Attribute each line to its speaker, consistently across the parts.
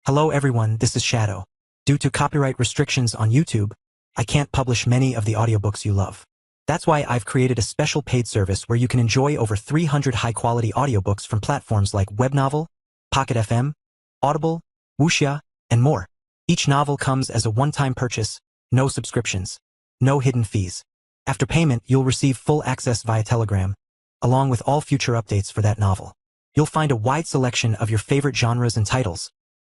Speaker 1: Hello everyone, this is Shadow. Due to copyright restrictions on YouTube, I can't publish many of the audiobooks you love. That's why I've created a special paid service where you can enjoy over 300 high-quality audiobooks from platforms like Webnovel, Pocket FM, Audible, Wuxia, and more. Each novel comes as a one-time purchase, no subscriptions, no hidden fees. After payment, you'll receive full access via Telegram, along with all future updates for that novel. You'll find a wide selection of your favorite genres and titles,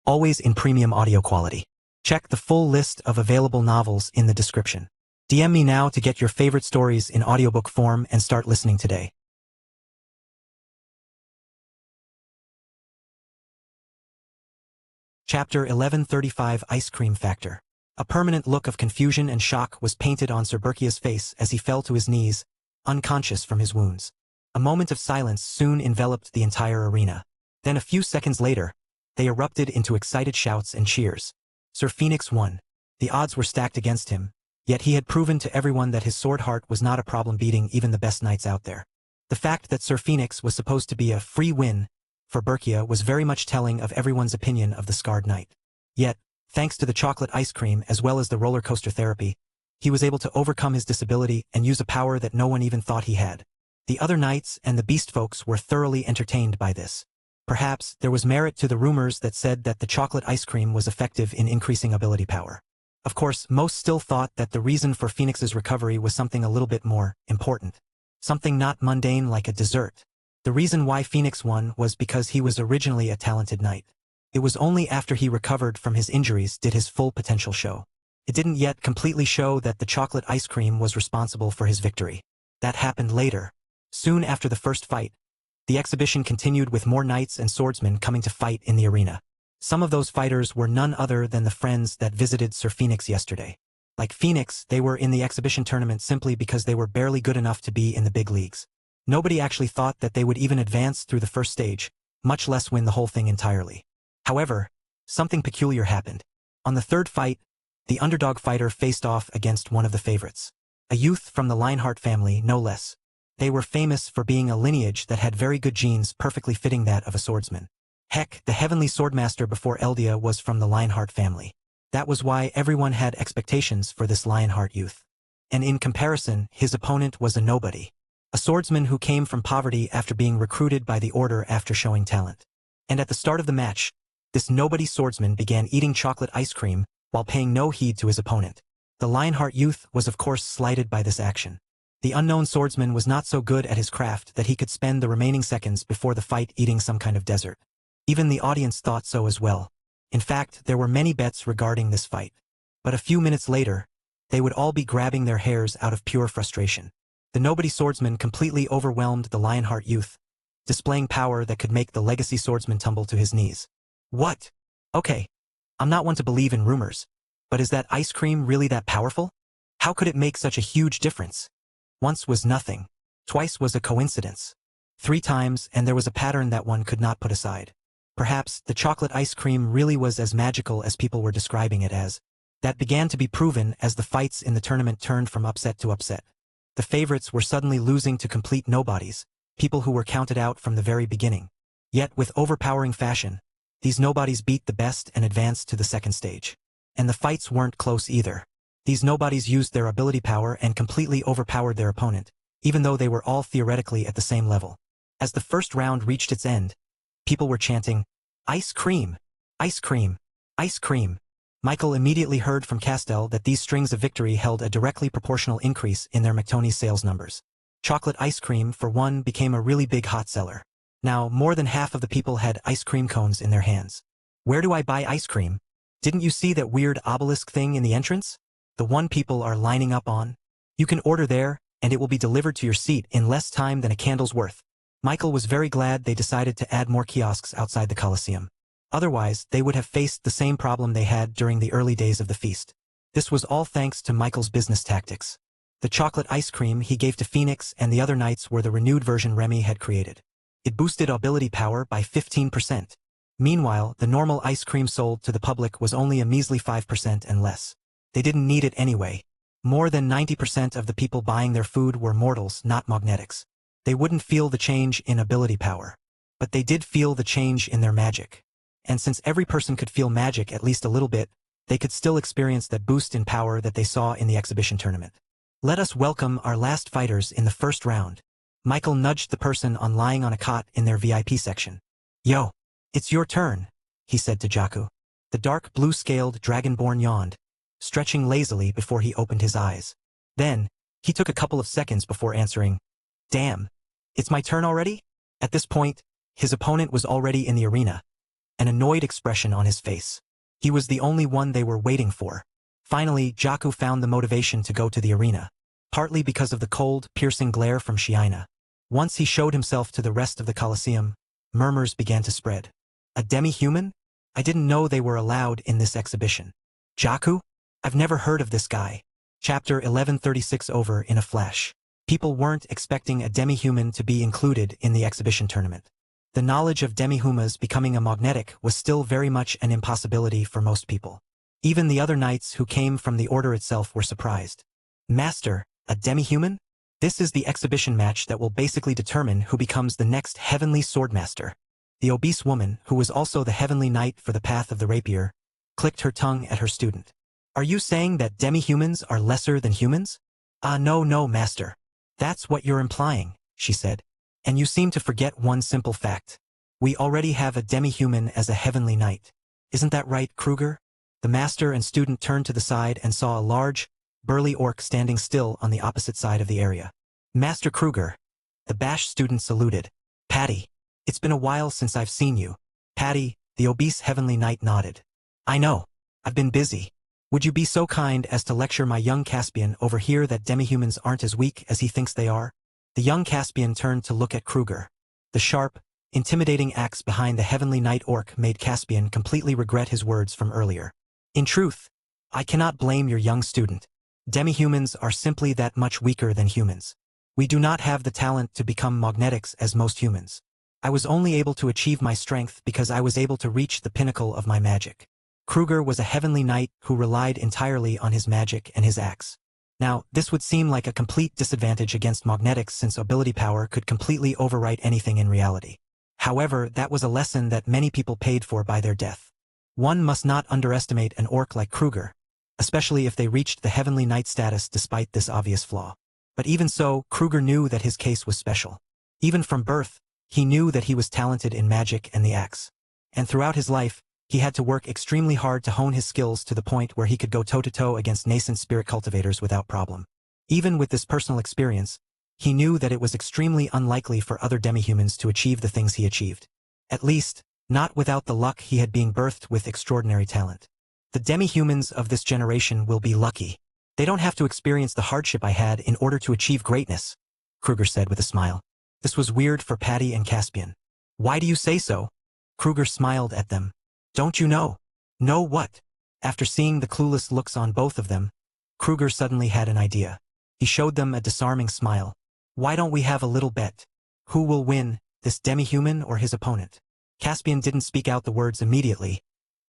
Speaker 1: always in premium audio quality. Check the full list of available novels in the description. DM me now to get your favorite stories in audiobook form and start listening today. Chapter 1135 Ice Cream Factor. A permanent look of confusion and shock was painted on Sir Berkia's face as he fell to his knees, unconscious from his wounds. A moment of silence soon enveloped the entire arena. Then a few seconds later, they erupted into excited shouts and cheers. Sir Phoenix won. The odds were stacked against him, yet he had proven to everyone that his sword heart was not a problem beating even the best knights out there. The fact that Sir Phoenix was supposed to be a free win for Berkia was very much telling of everyone's opinion of the scarred knight. Yet, thanks to the chocolate ice cream as well as the roller coaster therapy, he was able to overcome his disability and use a power that no one even thought he had. The other knights and the beast folks were thoroughly entertained by this. Perhaps there was merit to the rumors that said that the chocolate ice cream was effective in increasing ability power. Of course, most still thought that the reason for Phoenix's recovery was something a little bit more important. Something not mundane like a dessert. The reason why Phoenix won was because he was originally a talented knight. It was only after he recovered from his injuries did his full potential show. It didn't yet completely show that the chocolate ice cream was responsible for his victory. That happened later. Soon after the first fight, the exhibition continued with more knights and swordsmen coming to fight in the arena. Some of those fighters were none other than the friends that visited Sir Phoenix yesterday. Like Phoenix, they were in the exhibition tournament simply because they were barely good enough to be in the big leagues. Nobody actually thought that they would even advance through the first stage, much less win the whole thing entirely. However, something peculiar happened. On the third fight, the underdog fighter faced off against one of the favorites. A youth from the Lionheart family, no less. They were famous for being a lineage that had very good genes perfectly fitting that of a swordsman. Heck, the heavenly swordmaster before Eldia was from the Lionheart family. That was why everyone had expectations for this Lionheart youth. And in comparison, his opponent was a nobody. A swordsman who came from poverty after being recruited by the Order after showing talent. And at the start of the match, this nobody swordsman began eating chocolate ice cream while paying no heed to his opponent. The Lionheart youth was of course slighted by this action. The unknown swordsman was not so good at his craft that he could spend the remaining seconds before the fight eating some kind of dessert. Even the audience thought so as well. In fact, there were many bets regarding this fight. But a few minutes later, they would all be grabbing their hairs out of pure frustration. The nobody swordsman completely overwhelmed the Lionheart youth, displaying power that could make the legacy swordsman tumble to his knees. What? Okay. I'm not one to believe in rumors, but is that ice cream really that powerful? How could it make such a huge difference? Once was nothing. Twice was a coincidence. 3 times, and there was a pattern that one could not put aside. Perhaps the chocolate ice cream really was as magical as people were describing it as. That began to be proven as the fights in the tournament turned from upset to upset. The favorites were suddenly losing to complete nobodies, people who were counted out from the very beginning. Yet with overpowering fashion, these nobodies beat the best and advanced to the second stage. And the fights weren't close either. These nobodies used their ability power and completely overpowered their opponent, even though they were all theoretically at the same level. As the first round reached its end, people were chanting, "Ice cream! Ice cream! Ice cream!" Michael immediately heard from Castell that these strings of victory held a directly proportional increase in their McTony sales numbers. Chocolate ice cream, for one, became a really big hot seller. Now, more than half of the people had ice cream cones in their hands. Where do I buy ice cream? Didn't you see that weird obelisk thing in the entrance? The one people are lining up on? You can order there, and it will be delivered to your seat in less time than a candle's worth. Michael was very glad they decided to add more kiosks outside the Colosseum. Otherwise, they would have faced the same problem they had during the early days of the feast. This was all thanks to Michael's business tactics. The chocolate ice cream he gave to Phoenix and the other knights were the renewed version Remy had created. It boosted ability power by 15%. Meanwhile, the normal ice cream sold to the public was only a measly 5% and less. They didn't need it anyway. More than 90% of the people buying their food were mortals, not magnetics. They wouldn't feel the change in ability power. But they did feel the change in their magic. and since every person could feel magic at least a little bit, they could still experience that boost in power that they saw in the exhibition tournament. Let us welcome our last fighters in the first round. Michael nudged the person lying on a cot in their VIP section. Yo, it's your turn, he said to Jaku. The dark blue-scaled dragonborn yawned, stretching lazily before he opened his eyes. Then, he took a couple of seconds before answering, Damn, it's my turn already? At this point, his opponent was already in the arena, an annoyed expression on his face. He was the only one they were waiting for. Finally, Jaku found the motivation to go to the arena, partly because of the cold, piercing glare from Shiina. Once he showed himself to the rest of the Colosseum, murmurs began to spread. A demi-human? I didn't know they were allowed in this exhibition. Jaku? I've never heard of this guy. Chapter 1136 over in a flash. People weren't expecting a demi-human to be included in the exhibition tournament. The knowledge of demi-humas becoming a magnetic was still very much an impossibility for most people. Even the other knights who came from the order itself were surprised. Master, a demi-human? This is the exhibition match that will basically determine who becomes the next heavenly swordmaster. The obese woman, who was also the heavenly knight for the path of the rapier, clicked her tongue at her student. Are you saying that demi-humans are lesser than humans? No, master. That's what you're implying, she said. And you seem to forget one simple fact. We already have a demi-human as a heavenly knight. Isn't that right, Kruger? The master and student turned to the side and saw a large, burly orc standing still on the opposite side of the area. Master Kruger. The Bash student saluted. Patty. It's been a while since I've seen you. Patty, the obese heavenly knight nodded. I know. I've been busy. Would you be so kind as to lecture my young Caspian over here that demi-humans aren't as weak as he thinks they are? The young Caspian turned to look at Kruger. The sharp, intimidating axe behind the heavenly knight orc made Caspian completely regret his words from earlier. In truth, I cannot blame your young student. Demi-humans are simply that much weaker than humans. We do not have the talent to become magnetics as most humans. I was only able to achieve my strength because I was able to reach the pinnacle of my magic. Kruger was a heavenly knight who relied entirely on his magic and his axe. Now, this would seem like a complete disadvantage against magnetics since ability power could completely overwrite anything in reality. However, that was a lesson that many people paid for by their death. One must not underestimate an orc like Kruger, especially if they reached the heavenly knight status despite this obvious flaw. But even so, Kruger knew that his case was special. Even from birth, he knew that he was talented in magic and the axe. And throughout his life, he had to work extremely hard to hone his skills to the point where he could go toe-to-toe against nascent spirit cultivators without problem. Even with this personal experience, he knew that it was extremely unlikely for other demi-humans to achieve the things he achieved. At least, not without the luck he had being birthed with extraordinary talent. The demi-humans of this generation will be lucky. They don't have to experience the hardship I had in order to achieve greatness, Kruger said with a smile. This was weird for Patty and Caspian. Why do you say so? Kruger smiled at them. Don't you know? Know what? After seeing the clueless looks on both of them, Kruger suddenly had an idea. He showed them a disarming smile. Why don't we have a little bet? Who will win, this demi-human or his opponent? Caspian didn't speak out the words immediately,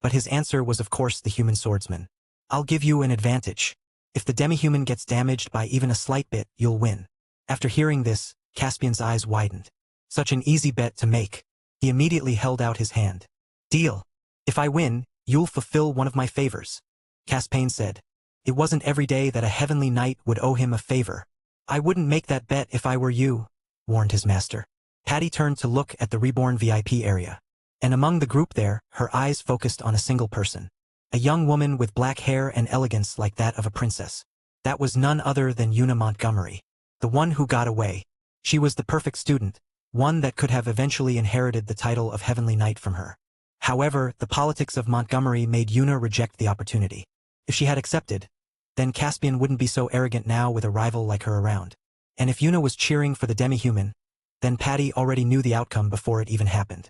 Speaker 1: but his answer was of course the human swordsman. I'll give you an advantage. If the demi-human gets damaged by even a slight bit, you'll win. After hearing this, Caspian's eyes widened. Such an easy bet to make. He immediately held out his hand. Deal. If I win, you'll fulfill one of my favors. Caspian said. It wasn't every day that a heavenly knight would owe him a favor. I wouldn't make that bet if I were you, warned his master. Patty turned to look at the Reborn VIP area. And among the group there, her eyes focused on a single person. A young woman with black hair and elegance like that of a princess. That was none other than Una Montgomery. The one who got away. She was the perfect student, one that could have eventually inherited the title of Heavenly Knight from her. However, the politics of Montgomery made Una reject the opportunity. If she had accepted, then Caspian wouldn't be so arrogant now with a rival like her around. And if Una was cheering for the demi-human, then Patty already knew the outcome before it even happened.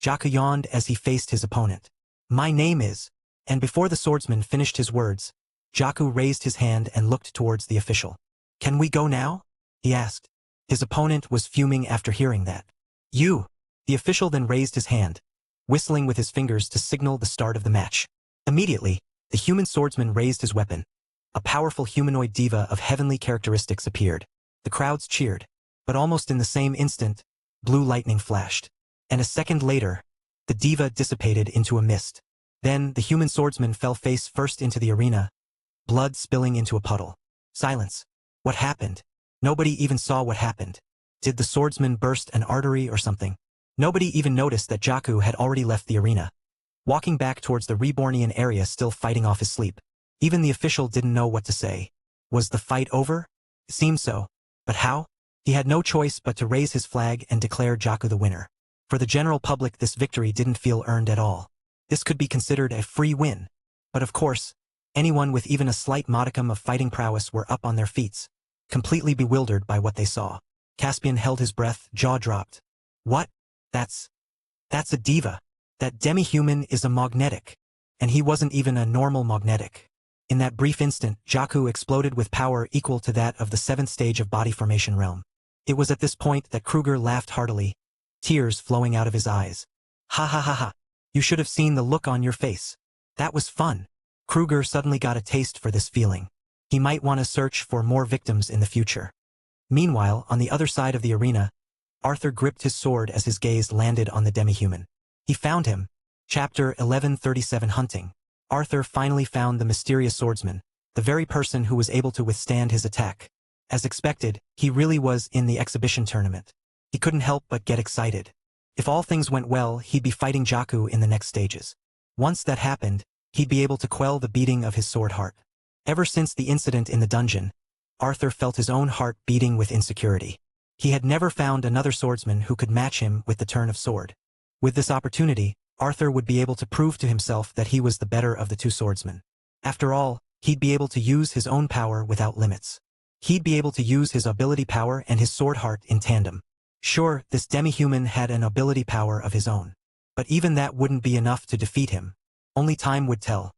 Speaker 1: Jaku yawned as he faced his opponent. My name is... And before the swordsman finished his words, Jaku raised his hand and looked towards the official. Can we go now? He asked. His opponent was fuming after hearing that. You! The official then raised his hand, whistling with his fingers to signal the start of the match. Immediately, the human swordsman raised his weapon. A powerful humanoid diva of heavenly characteristics appeared. The crowds cheered, but almost in the same instant, blue lightning flashed. And a second later, The diva dissipated into a mist. Then the human swordsman fell face first into the arena, blood spilling into a puddle. Silence. What happened? Nobody even saw what happened. Did the swordsman burst an artery or something? Nobody even noticed that Jaku had already left the arena, walking back towards the Rebornian area, still fighting off his sleep. Even the official didn't know what to say. Was the fight over? It seemed so. But how? He had no choice but to raise his flag and declare Jaku the winner. For the general public, this victory didn't feel earned at all. This could be considered a free win. But of course, anyone with even a slight modicum of fighting prowess were up on their feet, completely bewildered by what they saw. Caspian held his breath, jaw dropped. What? That's a diva. That demi-human is a magnetic. And he wasn't even a normal magnetic. In that brief instant, Jaku exploded with power equal to that of the 7th stage of body formation realm. It was at this point that Kruger laughed heartily, tears flowing out of his eyes. Ha ha ha ha. You should have seen the look on your face. That was fun. Kruger suddenly got a taste for this feeling. He might want to search for more victims in the future. Meanwhile, on the other side of the arena, Arthur gripped his sword as his gaze landed on the demi-human. He found him. Chapter 1137 Hunting. Arthur finally found the mysterious swordsman, the very person who was able to withstand his attack. As expected, he really was in the exhibition tournament. He couldn't help but get excited. If all things went well, he'd be fighting Jaku in the next stages. Once that happened, he'd be able to quell the beating of his sword heart. Ever since the incident in the dungeon, Arthur felt his own heart beating with insecurity. He had never found another swordsman who could match him with the turn of sword. With this opportunity, Arthur would be able to prove to himself that he was the better of the two swordsmen. After all, he'd be able to use his own power without limits. He'd be able to use his ability power and his sword heart in tandem. Sure, this demi-human had an ability power of his own. But even that wouldn't be enough to defeat him. Only time would tell.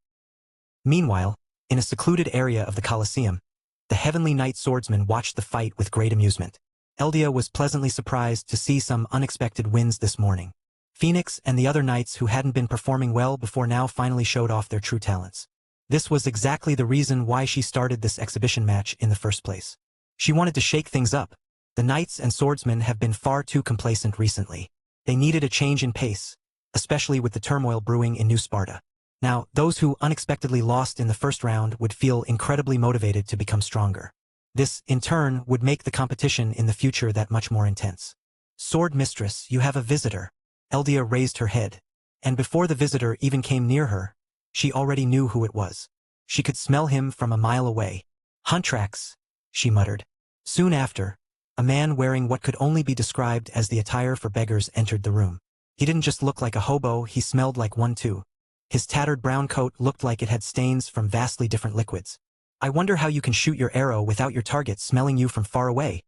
Speaker 1: Meanwhile, in a secluded area of the Colosseum, the Heavenly Knight swordsman watched the fight with great amusement. Eldia was pleasantly surprised to see some unexpected wins this morning. Phoenix and the other knights who hadn't been performing well before now finally showed off their true talents. This was exactly the reason why she started this exhibition match in the first place. She wanted to shake things up. The knights and swordsmen have been far too complacent recently. They needed a change in pace, especially with the turmoil brewing in New Sparta. Now, those who unexpectedly lost in the first round would feel incredibly motivated to become stronger. This, in turn, would make the competition in the future that much more intense. Sword Mistress, you have a visitor. Eldia raised her head, and before the visitor even came near her, she already knew who it was. She could smell him from a mile away. Huntrax, she muttered. Soon after, a man wearing what could only be described as the attire for beggars entered the room. He didn't just look like a hobo, he smelled like one too. His tattered brown coat looked like it had stains from vastly different liquids. I wonder how you can shoot your arrow without your target smelling you from far away,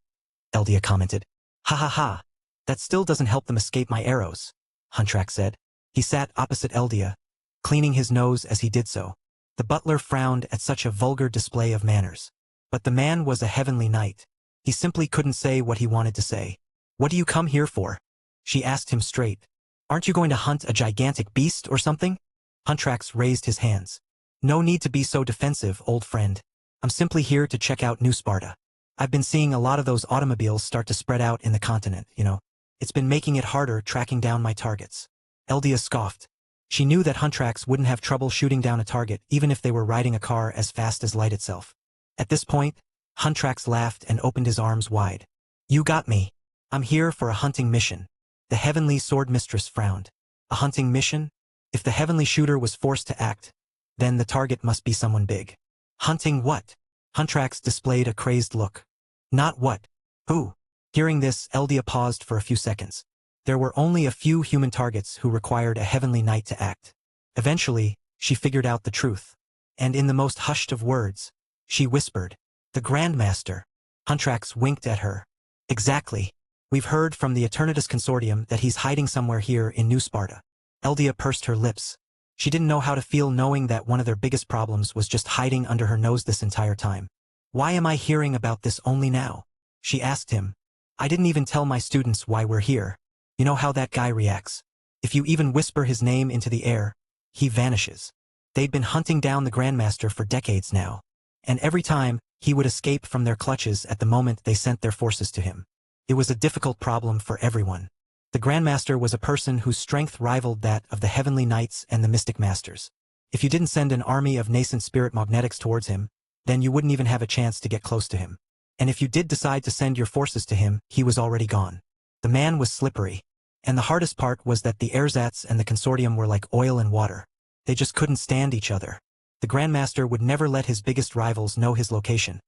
Speaker 1: Eldia commented. Ha ha ha. That still doesn't help them escape my arrows, Huntrax said. He sat opposite Eldia, cleaning his nose as he did so. The butler frowned at such a vulgar display of manners. But the man was a heavenly knight. He simply couldn't say what he wanted to say. What do you come here for? She asked him straight. Aren't you going to hunt a gigantic beast or something? Huntrax raised his hands. No need to be so defensive, old friend. I'm simply here to check out New Sparta. I've been seeing a lot of those automobiles start to spread out in the continent, you know. It's been making it harder tracking down my targets. Eldia scoffed. She knew that Huntrax wouldn't have trouble shooting down a target even if they were riding a car as fast as light itself. At this point, Huntrax laughed and opened his arms wide. You got me. I'm here for a hunting mission. The Heavenly Sword Mistress frowned. A hunting mission? If the Heavenly Shooter was forced to act, then the target must be someone big. Hunting what? Huntrax displayed a crazed look. Not what? Who? Hearing this, Eldia paused for a few seconds. There were only a few human targets who required a Heavenly Knight to act. Eventually, she figured out the truth. And in the most hushed of words, she whispered, the Grandmaster. Huntrax winked at her. Exactly. We've heard from the Eternatus Consortium that he's hiding somewhere here in New Sparta. Eldia pursed her lips. She didn't know how to feel knowing that one of their biggest problems was just hiding under her nose this entire time. Why am I hearing about this only now? She asked him. I didn't even tell my students why we're here. You know how that guy reacts. If you even whisper his name into the air, he vanishes. They'd been hunting down the Grandmaster for decades now. And every time, he would escape from their clutches at the moment they sent their forces to him. It was a difficult problem for everyone. The Grandmaster was a person whose strength rivaled that of the Heavenly Knights and the Mystic Masters. If you didn't send an army of nascent spirit magnetics towards him, then you wouldn't even have a chance to get close to him. And if you did decide to send your forces to him, he was already gone. The man was slippery. And the hardest part was that the ersatz and the consortium were like oil and water. They just couldn't stand each other. The Grandmaster would never let his biggest rivals know his location,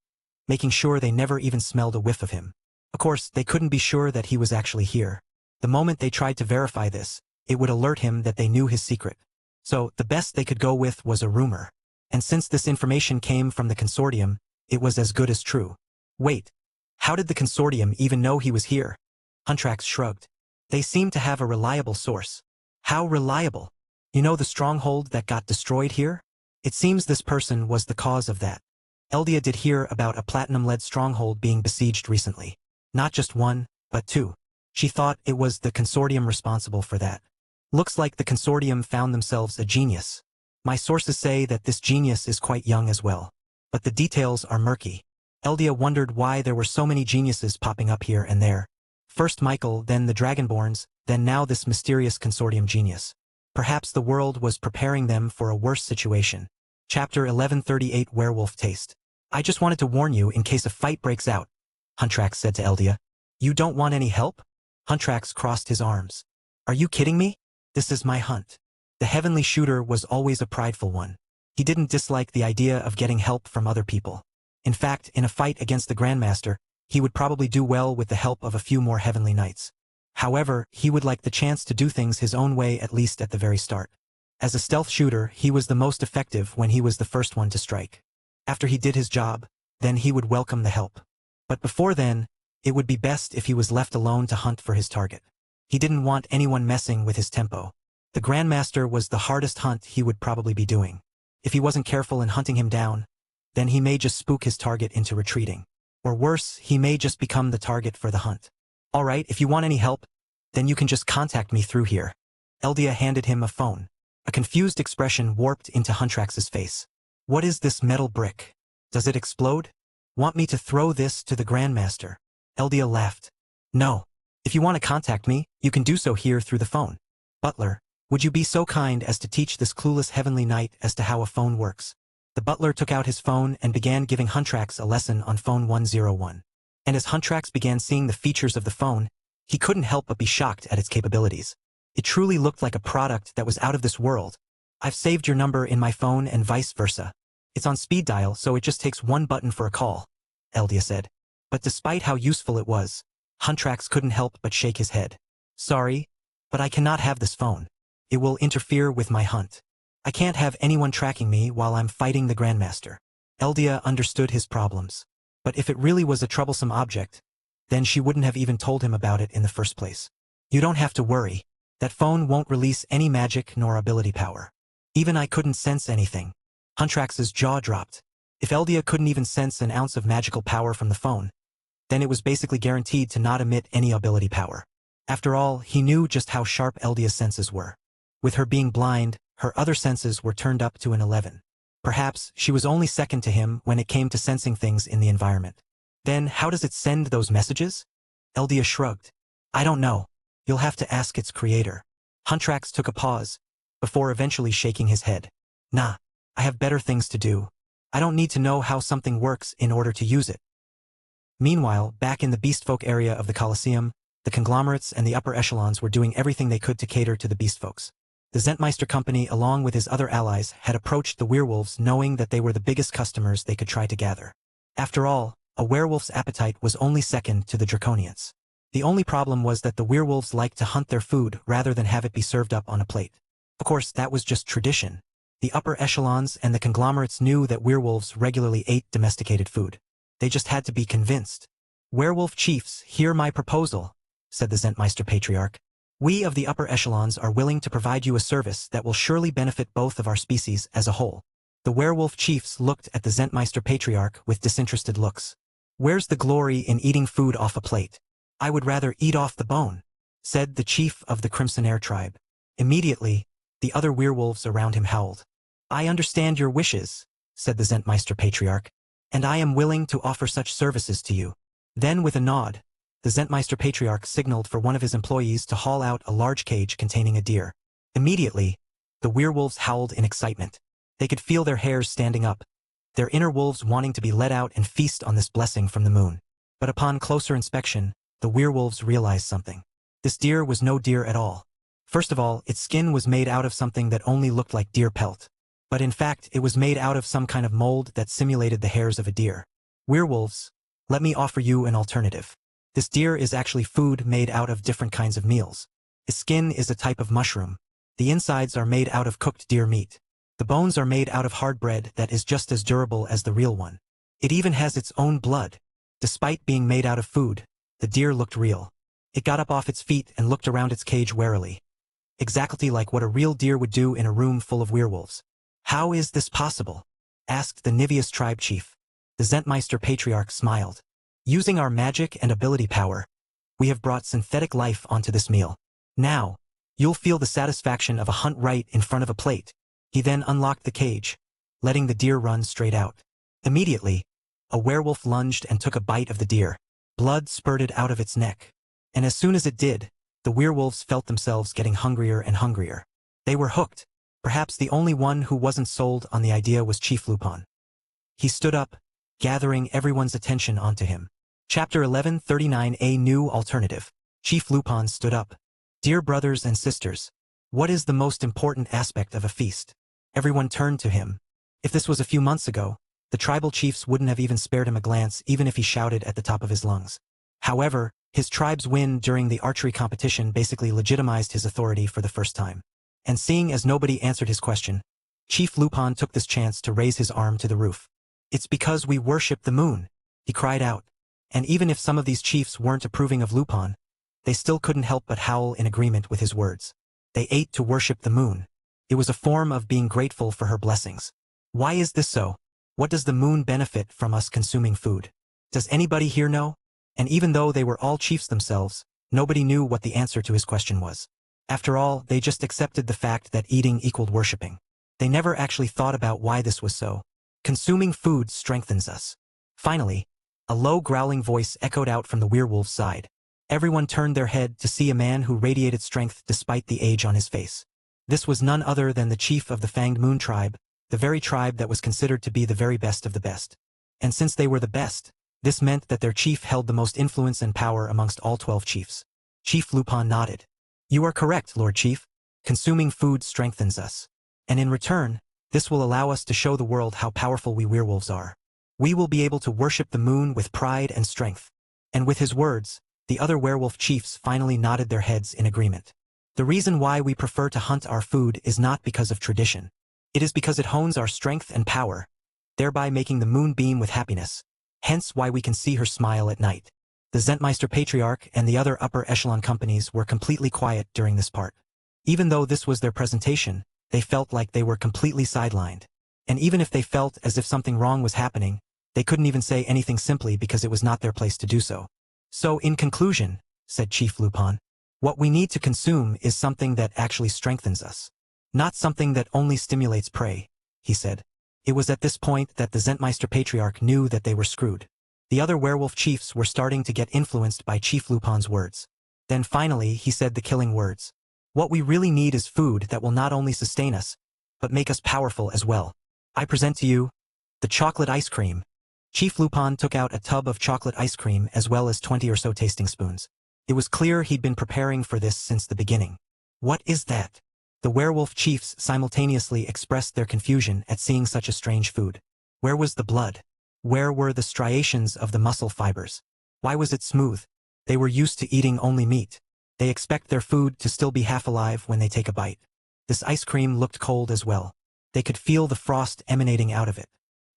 Speaker 1: making sure they never even smelled a whiff of him. Of course, they couldn't be sure that he was actually here. The moment they tried to verify this, it would alert him that they knew his secret. So, the best they could go with was a rumor. And since this information came from the consortium, it was as good as true. Wait, how did the consortium even know he was here? Huntrax shrugged. They seem to have a reliable source. How reliable? You know the stronghold that got destroyed here? It seems this person was the cause of that. Eldia did hear about a platinum-led stronghold being besieged recently. Not just one, but two. She thought it was the consortium responsible for that. Looks like the consortium found themselves a genius. My sources say that this genius is quite young as well. But the details are murky. Eldia wondered why there were so many geniuses popping up here and there. First Michael, then the Dragonborns, then now this mysterious consortium genius. Perhaps the world was preparing them for a worse situation. Chapter 1138 Werewolf Taste. I just wanted to warn you in case a fight breaks out, Huntrax said to Eldia. You don't want any help? Huntrax crossed his arms. Are you kidding me? This is my hunt. The heavenly shooter was always a prideful one. He didn't dislike the idea of getting help from other people. In fact, in a fight against the Grandmaster, he would probably do well with the help of a few more heavenly knights. However, he would like the chance to do things his own way at least at the very start. As a stealth shooter, he was the most effective when he was the first one to strike. After he did his job, then he would welcome the help. But before then, it would be best if he was left alone to hunt for his target. He didn't want anyone messing with his tempo. The Grandmaster was the hardest hunt he would probably be doing. If he wasn't careful in hunting him down, then he may just spook his target into retreating. Or worse, he may just become the target for the hunt. All right, if you want any help, then you can just contact me through here. Eldia handed him a phone. A confused expression warped into Huntrax's face. What is this metal brick? Does it explode? Want me to throw this to the Grandmaster? Eldia laughed. No. If you want to contact me, you can do so here through the phone. Butler, would you be so kind as to teach this clueless heavenly knight as to how a phone works? The butler took out his phone and began giving Huntrax a lesson on phone 101. And as Huntrax began seeing the features of the phone, he couldn't help but be shocked at its capabilities. It truly looked like a product that was out of this world. I've saved your number in my phone and vice versa. It's on speed dial, so it just takes one button for a call, Eldia said. But despite how useful it was, Huntrax couldn't help but shake his head. Sorry, but I cannot have this phone. It will interfere with my hunt. I can't have anyone tracking me while I'm fighting the Grandmaster. Eldia understood his problems. But if it really was a troublesome object, then she wouldn't have even told him about it in the first place. You don't have to worry. That phone won't release any magic nor ability power. Even I couldn't sense anything. Huntrax's jaw dropped. If Eldia couldn't even sense an ounce of magical power from the phone, then it was basically guaranteed to not emit any ability power. After all, he knew just how sharp Eldia's senses were. With her being blind, her other senses were turned up to an 11. Perhaps she was only second to him when it came to sensing things in the environment. Then how does it send those messages? Eldia shrugged. I don't know. You'll have to ask its creator. Huntrax took a pause, before eventually shaking his head. Nah, I have better things to do. I don't need to know how something works in order to use it. Meanwhile, back in the beastfolk area of the Colosseum, the conglomerates and the upper echelons were doing everything they could to cater to the beastfolks. The Zentmeister company, along with his other allies, had approached the werewolves knowing that they were the biggest customers they could try to gather. After all, a werewolf's appetite was only second to the draconians. The only problem was that the werewolves liked to hunt their food rather than have it be served up on a plate. Of course, that was just tradition. The upper echelons and the conglomerates knew that werewolves regularly ate domesticated food. They just had to be convinced. Werewolf chiefs, hear my proposal, said the Zentmeister Patriarch. We of the upper echelons are willing to provide you a service that will surely benefit both of our species as a whole. The werewolf chiefs looked at the Zentmeister Patriarch with disinterested looks. Where's the glory in eating food off a plate? I would rather eat off the bone, said the chief of the Crimson Air tribe. Immediately, the other werewolves around him howled. I understand your wishes, said the Zentmeister Patriarch, and I am willing to offer such services to you. Then with a nod, the Zentmeister Patriarch signaled for one of his employees to haul out a large cage containing a deer. Immediately, the werewolves howled in excitement. They could feel their hairs standing up, their inner wolves wanting to be let out and feast on this blessing from the moon. But upon closer inspection, the werewolves realized something. This deer was no deer at all. First of all, its skin was made out of something that only looked like deer pelt. But in fact, it was made out of some kind of mold that simulated the hairs of a deer. Werewolves, let me offer you an alternative. This deer is actually food made out of different kinds of meals. Its skin is a type of mushroom. The insides are made out of cooked deer meat. The bones are made out of hard bread that is just as durable as the real one. It even has its own blood. Despite being made out of food, the deer looked real. It got up off its feet and looked around its cage warily. Exactly like what a real deer would do in a room full of werewolves. How is this possible? Asked the Niveus tribe chief. The Zentmeister Patriarch smiled. Using our magic and ability power, we have brought synthetic life onto this meal. Now, you'll feel the satisfaction of a hunt right in front of a plate. He then unlocked the cage, letting the deer run straight out. Immediately, a werewolf lunged and took a bite of the deer. Blood spurted out of its neck. And as soon as it did, the werewolves felt themselves getting hungrier and hungrier. They were hooked. Perhaps the only one who wasn't sold on the idea was Chief Lupin. He stood up, gathering everyone's attention onto him. Chapter 1139, A New Alternative. Chief Lupin stood up. Dear brothers and sisters, what is the most important aspect of a feast? Everyone turned to him. If this was a few months ago, the tribal chiefs wouldn't have even spared him a glance even if he shouted at the top of his lungs. However, his tribe's win during the archery competition basically legitimized his authority for the first time. And seeing as nobody answered his question, Chief Lupin took this chance to raise his arm to the roof. It's because we worship the moon, he cried out. And even if some of these chiefs weren't approving of Lupin, they still couldn't help but howl in agreement with his words. They ate to worship the moon. It was a form of being grateful for her blessings. Why is this so? What does the moon benefit from us consuming food? Does anybody here know? And even though they were all chiefs themselves, nobody knew what the answer to his question was. After all, they just accepted the fact that eating equaled worshipping. They never actually thought about why this was so. Consuming food strengthens us. Finally, a low growling voice echoed out from the werewolf's side. Everyone turned their head to see a man who radiated strength despite the age on his face. This was none other than the chief of the Fanged Moon tribe, the very tribe that was considered to be the very best of the best. And since they were the best, this meant that their chief held the most influence and power amongst all 12 chiefs. Chief Lupin nodded. You are correct, Lord Chief. Consuming food strengthens us. And in return, this will allow us to show the world how powerful we werewolves are. We will be able to worship the moon with pride and strength. And with his words, the other werewolf chiefs finally nodded their heads in agreement. The reason why we prefer to hunt our food is not because of tradition. It is because it hones our strength and power, thereby making the moon beam with happiness. Hence why we can see her smile at night. The Zentmeister Patriarch and the other upper echelon companies were completely quiet during this part. Even though this was their presentation, they felt like they were completely sidelined. And even if they felt as if something wrong was happening, they couldn't even say anything simply because it was not their place to do so. So in conclusion, said Chief Lupin, what we need to consume is something that actually strengthens us. Not something that only stimulates prey, he said. It was at this point that the Zentmeister Patriarch knew that they were screwed. The other werewolf chiefs were starting to get influenced by Chief Lupin's words. Then finally he said the killing words. What we really need is food that will not only sustain us, but make us powerful as well. I present to you the chocolate ice cream. Chief Lupin took out a tub of chocolate ice cream as well as 20 or so tasting spoons. It was clear he'd been preparing for this since the beginning. What is that? The werewolf chiefs simultaneously expressed their confusion at seeing such a strange food. Where was the blood? Where were the striations of the muscle fibers? Why was it smooth? They were used to eating only meat. They expect their food to still be half alive when they take a bite. This ice cream looked cold as well. They could feel the frost emanating out of it.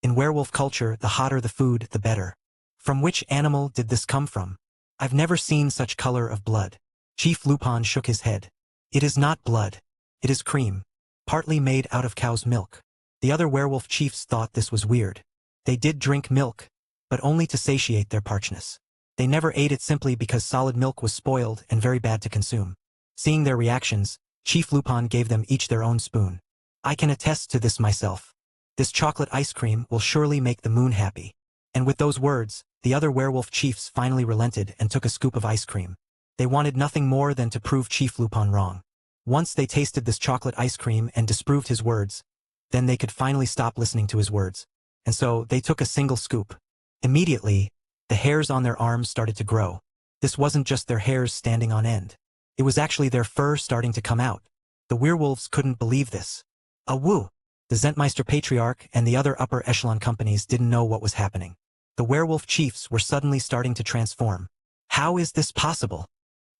Speaker 1: In werewolf culture, the hotter the food, the better. From which animal did this come from? I've never seen such color of blood. Chief Lupin shook his head. It is not blood. It is cream, partly made out of cow's milk. The other werewolf chiefs thought this was weird. They did drink milk, but only to satiate their parchness. They never ate it simply because solid milk was spoiled and very bad to consume. Seeing their reactions, Chief Lupin gave them each their own spoon. I can attest to this myself. This chocolate ice cream will surely make the moon happy. And with those words, the other werewolf chiefs finally relented and took a scoop of ice cream. They wanted nothing more than to prove Chief Lupin wrong. Once they tasted this chocolate ice cream and disproved his words, then they could finally stop listening to his words. And so they took a single scoop. Immediately, the hairs on their arms started to grow. This wasn't just their hairs standing on end. It was actually their fur starting to come out. The werewolves couldn't believe this. Woo! The Zentmeister Patriarch and the other upper echelon companies didn't know what was happening. The werewolf chiefs were suddenly starting to transform. How is this possible?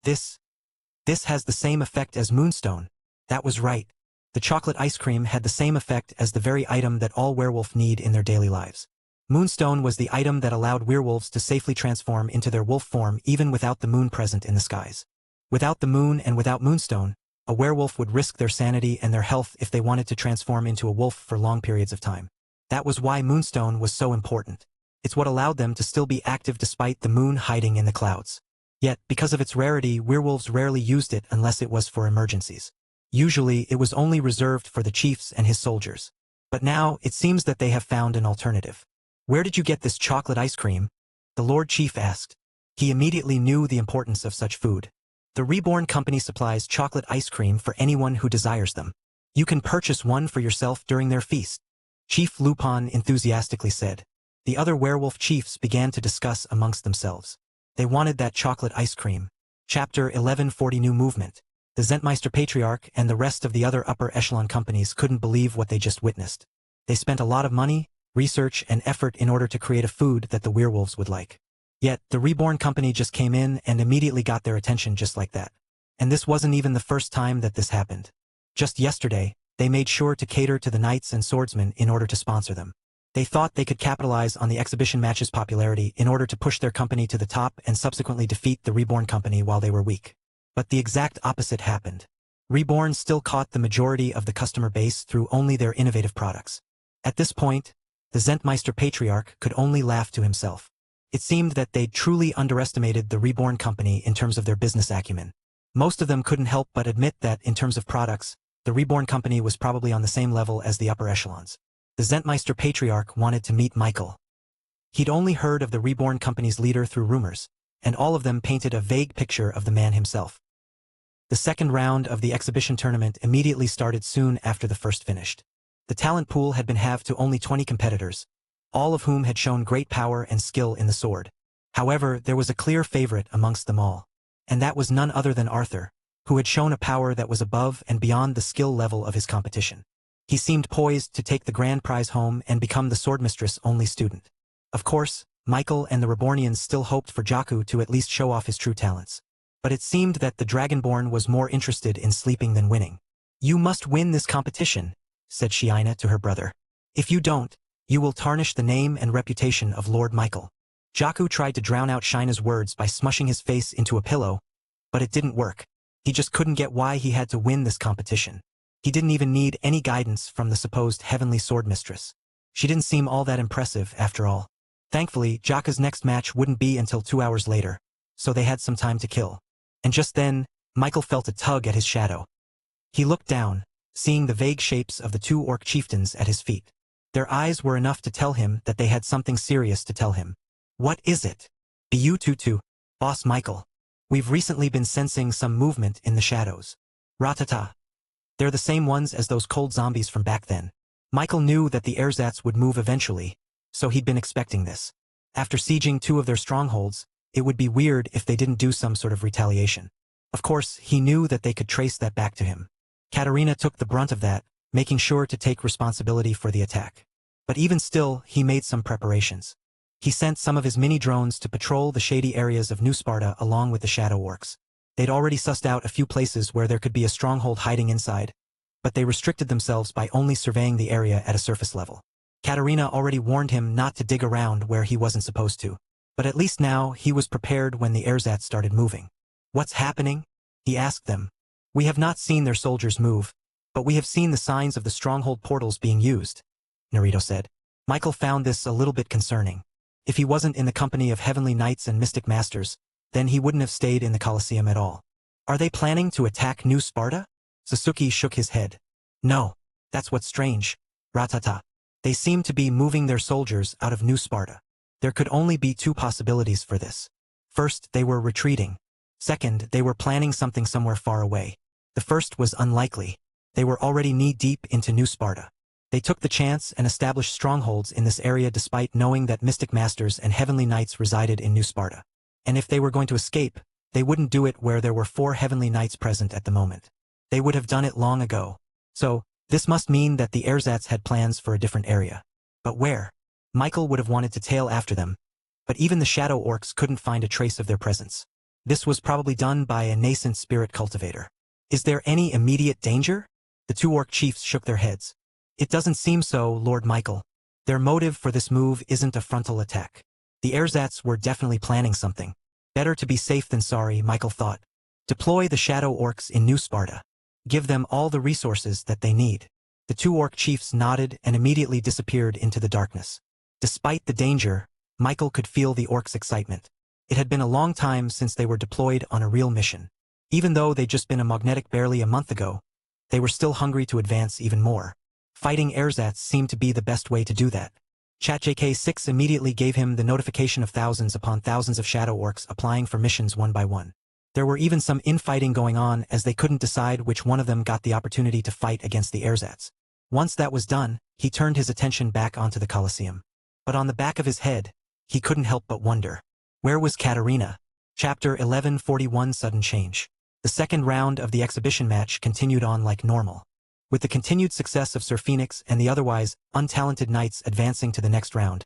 Speaker 1: This has the same effect as Moonstone. That was right. The chocolate ice cream had the same effect as the very item that all werewolf need in their daily lives. Moonstone was the item that allowed werewolves to safely transform into their wolf form even without the moon present in the skies. Without the moon and without Moonstone, a werewolf would risk their sanity and their health if they wanted to transform into a wolf for long periods of time. That was why Moonstone was so important. It's what allowed them to still be active despite the moon hiding in the clouds. Yet, because of its rarity, werewolves rarely used it unless it was for emergencies. Usually, it was only reserved for the chiefs and his soldiers. But now, it seems that they have found an alternative. Where did you get this chocolate ice cream? The Lord Chief asked. He immediately knew the importance of such food. The Reborn company supplies chocolate ice cream for anyone who desires them. You can purchase one for yourself during their feast. Chief Lupin enthusiastically said. The other werewolf chiefs began to discuss amongst themselves. They wanted that chocolate ice cream. Chapter 1140 New Movement. The Zentmeister Patriarch and the rest of the other upper echelon companies couldn't believe what they just witnessed. They spent a lot of money, research, and effort in order to create a food that the werewolves would like. Yet, the Reborn company just came in and immediately got their attention just like that. And this wasn't even the first time that this happened. Just yesterday, they made sure to cater to the knights and swordsmen in order to sponsor them. They thought they could capitalize on the exhibition match's popularity in order to push their company to the top and subsequently defeat the Reborn company while they were weak. But the exact opposite happened. Reborn still caught the majority of the customer base through only their innovative products. At this point, the Zentmeister Patriarch could only laugh to himself. It seemed that they'd truly underestimated the Reborn company in terms of their business acumen. Most of them couldn't help but admit that, in terms of products, the Reborn company was probably on the same level as the upper echelons. The Zentmeister Patriarch wanted to meet Michael. He'd only heard of the Reborn company's leader through rumors, and all of them painted a vague picture of the man himself. The second round of the exhibition tournament immediately started soon after the first finished. The talent pool had been halved to only 20 competitors, all of whom had shown great power and skill in the sword. However, there was a clear favorite amongst them all, and that was none other than Arthur, who had shown a power that was above and beyond the skill level of his competition. He seemed poised to take the grand prize home and become the swordmistress' only student. Of course, Michael and the Rebornians still hoped for Jakku to at least show off his true talents. But it seemed that the Dragonborn was more interested in sleeping than winning. "You must win this competition," said Shiina to her brother. "If you don't, you will tarnish the name and reputation of Lord Michael." Jakku tried to drown out Shina's words by smushing his face into a pillow, but it didn't work. He just couldn't get why he had to win this competition. He didn't even need any guidance from the supposed heavenly swordmistress. She didn't seem all that impressive, after all. Thankfully, Jakku's next match wouldn't be until 2 hours later, so they had some time to kill. And just then, Michael felt a tug at his shadow. He looked down, seeing the vague shapes of the two orc chieftains at his feet. Their eyes were enough to tell him that they had something serious to tell him. "What is it?" "Bu-tu-tu, Boss Michael. We've recently been sensing some movement in the shadows. Ratata. They're the same ones as those cold zombies from back then." Michael knew that the ersatz would move eventually, so he'd been expecting this. After sieging 2 of their strongholds, it would be weird if they didn't do some sort of retaliation. Of course, he knew that they could trace that back to him. Katarina took the brunt of that, making sure to take responsibility for the attack. But even still, he made some preparations. He sent some of his mini-drones to patrol the shady areas of New Sparta along with the Shadow Orcs. They'd already sussed out a few places where there could be a stronghold hiding inside, but they restricted themselves by only surveying the area at a surface level. Katarina already warned him not to dig around where he wasn't supposed to, but at least now he was prepared when the ersatz started moving. "What's happening?" he asked them. "We have not seen their soldiers move, but we have seen the signs of the stronghold portals being used," Naruto said. Michael found this a little bit concerning. If he wasn't in the company of heavenly knights and mystic masters, then he wouldn't have stayed in the Colosseum at all. "Are they planning to attack New Sparta?" Sasuke shook his head. "No, that's what's strange, Ratata. They seem to be moving their soldiers out of New Sparta. There could only be two possibilities for this. First, they were retreating. Second, they were planning something somewhere far away. The first was unlikely. They were already knee-deep into New Sparta. They took the chance and established strongholds in this area despite knowing that mystic masters and heavenly knights resided in New Sparta. And if they were going to escape, they wouldn't do it where there were 4 heavenly knights present at the moment. They would have done it long ago. So, this must mean that the ersatz had plans for a different area. But where? Michael would have wanted to tail after them, but even the shadow orcs couldn't find a trace of their presence. This was probably done by a nascent spirit cultivator. Is there any immediate danger? The 2 orc chiefs shook their heads. It doesn't seem so, Lord Michael. Their motive for this move isn't a frontal attack. The ersatz were definitely planning something. Better to be safe than sorry, Michael thought. Deploy the shadow orcs in New Sparta. Give them all the resources that they need. The 2 orc chiefs nodded and immediately disappeared into the darkness. Despite the danger, Michael could feel the orcs' excitement. It had been a long time since they were deployed on a real mission. Even though they'd just been a magnetic barely a month ago, they were still hungry to advance even more. Fighting ersatz seemed to be the best way to do that. ChatJK6 immediately gave him the notification of thousands upon thousands of shadow orcs applying for missions one by one. There were even some infighting going on as they couldn't decide which one of them got the opportunity to fight against the ersatz. Once that was done, he turned his attention back onto the Colosseum. But on the back of his head, he couldn't help but wonder. Where was Katerina? Chapter 1141 Sudden Change. The second round of the exhibition match continued on like normal. With the continued success of Sir Phoenix and the otherwise untalented knights advancing to the next round,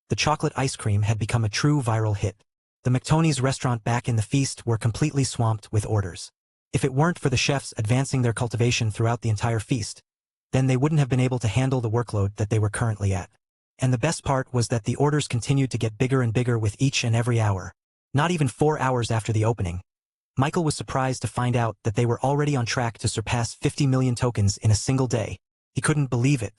Speaker 1: the chocolate ice cream had become a true viral hit. The McTony's restaurant back in the feast were completely swamped with orders. If it weren't for the chefs advancing their cultivation throughout the entire feast, then they wouldn't have been able to handle the workload that they were currently at. And the best part was that the orders continued to get bigger and bigger with each and every hour. Not even 4 hours after the opening, Michael was surprised to find out that they were already on track to surpass 50 million tokens in a single day. He couldn't believe it.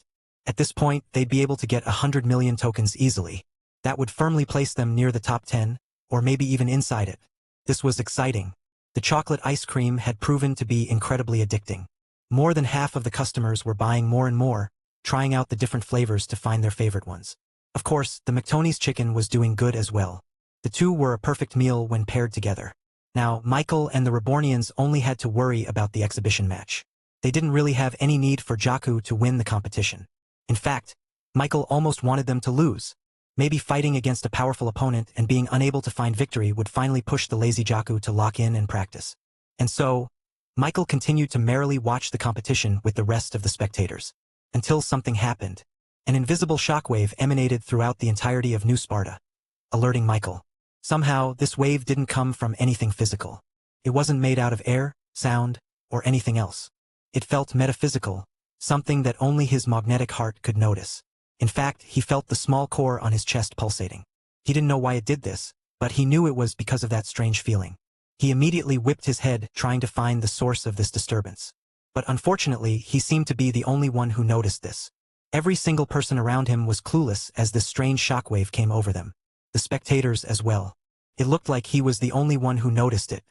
Speaker 1: At this point, they'd be able to get 100 million tokens easily. That would firmly place them near the top 10, or maybe even inside it. This was exciting. The chocolate ice cream had proven to be incredibly addicting. More than half of the customers were buying more and more, trying out the different flavors to find their favorite ones. Of course, the McTony's chicken was doing good as well. The two were a perfect meal when paired together. Now, Michael and the Rebornians only had to worry about the exhibition match. They didn't really have any need for Jakku to win the competition. In fact, Michael almost wanted them to lose. Maybe fighting against a powerful opponent and being unable to find victory would finally push the lazy Jakku to lock in and practice. And so, Michael continued to merrily watch the competition with the rest of the spectators. Until something happened. An invisible shockwave emanated throughout the entirety of New Sparta, alerting Michael. Somehow, this wave didn't come from anything physical. It wasn't made out of air, sound, or anything else. It felt metaphysical, something that only his magnetic heart could notice. In fact, he felt the small core on his chest pulsating. He didn't know why it did this, but he knew it was because of that strange feeling. He immediately whipped his head trying to find the source of this disturbance. But unfortunately, he seemed to be the only one who noticed this. Every single person around him was clueless as this strange shockwave came over them. The spectators as well. It looked like he was the only one who noticed it.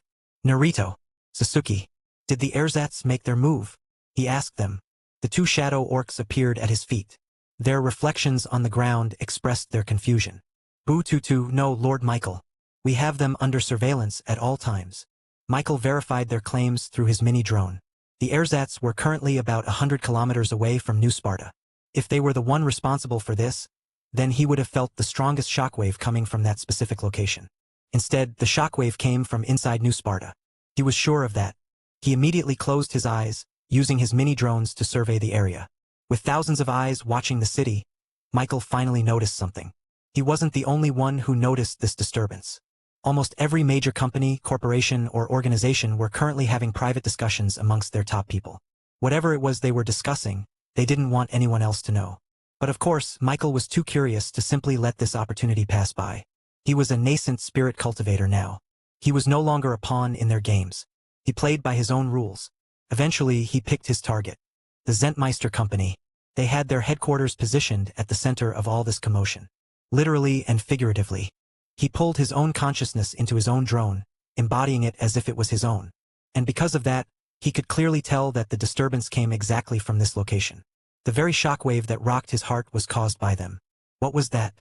Speaker 1: Naruto, Sasuke, did the ersatz make their move? He asked them. The 2 shadow orcs appeared at his feet. Their reflections on the ground expressed their confusion. Boo-tutu, no, Lord Michael. We have them under surveillance at all times. Michael verified their claims through his mini-drone. The ersatz were currently about 100 kilometers away from New Sparta. If they were the one responsible for this, then he would have felt the strongest shockwave coming from that specific location. Instead, the shockwave came from inside New Sparta. He was sure of that. He immediately closed his eyes, using his mini-drones to survey the area. With thousands of eyes watching the city, Michael finally noticed something. He wasn't the only one who noticed this disturbance. Almost every major company, corporation, or organization were currently having private discussions amongst their top people. Whatever it was they were discussing, they didn't want anyone else to know. But of course, Michael was too curious to simply let this opportunity pass by. He was a nascent spirit cultivator now. He was no longer a pawn in their games. He played by his own rules. Eventually, he picked his target. The Zentmeister Company. They had their headquarters positioned at the center of all this commotion. Literally and figuratively. He pulled his own consciousness into his own drone, embodying it as if it was his own. And because of that, he could clearly tell that the disturbance came exactly from this location. The very shockwave that rocked his heart was caused by them. What was that?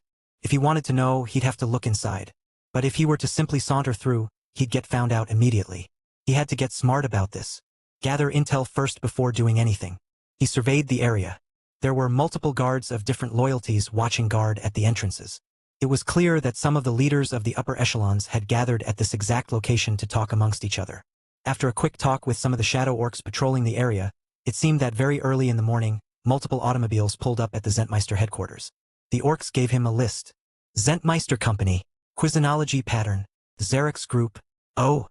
Speaker 1: If he wanted to know, he'd have to look inside. But if he were to simply saunter through, he'd get found out immediately. He had to get smart about this. Gather intel first before doing anything. He surveyed the area. There were multiple guards of different loyalties watching guard at the entrances. It was clear that some of the leaders of the upper echelons had gathered at this exact location to talk amongst each other. After a quick talk with some of the shadow orcs patrolling the area, it seemed that very early in the morning, multiple automobiles pulled up at the Zentmeister headquarters. The orcs gave him a list. Zentmeister Company, Quizinology Pattern, the Xerix Group. Oh!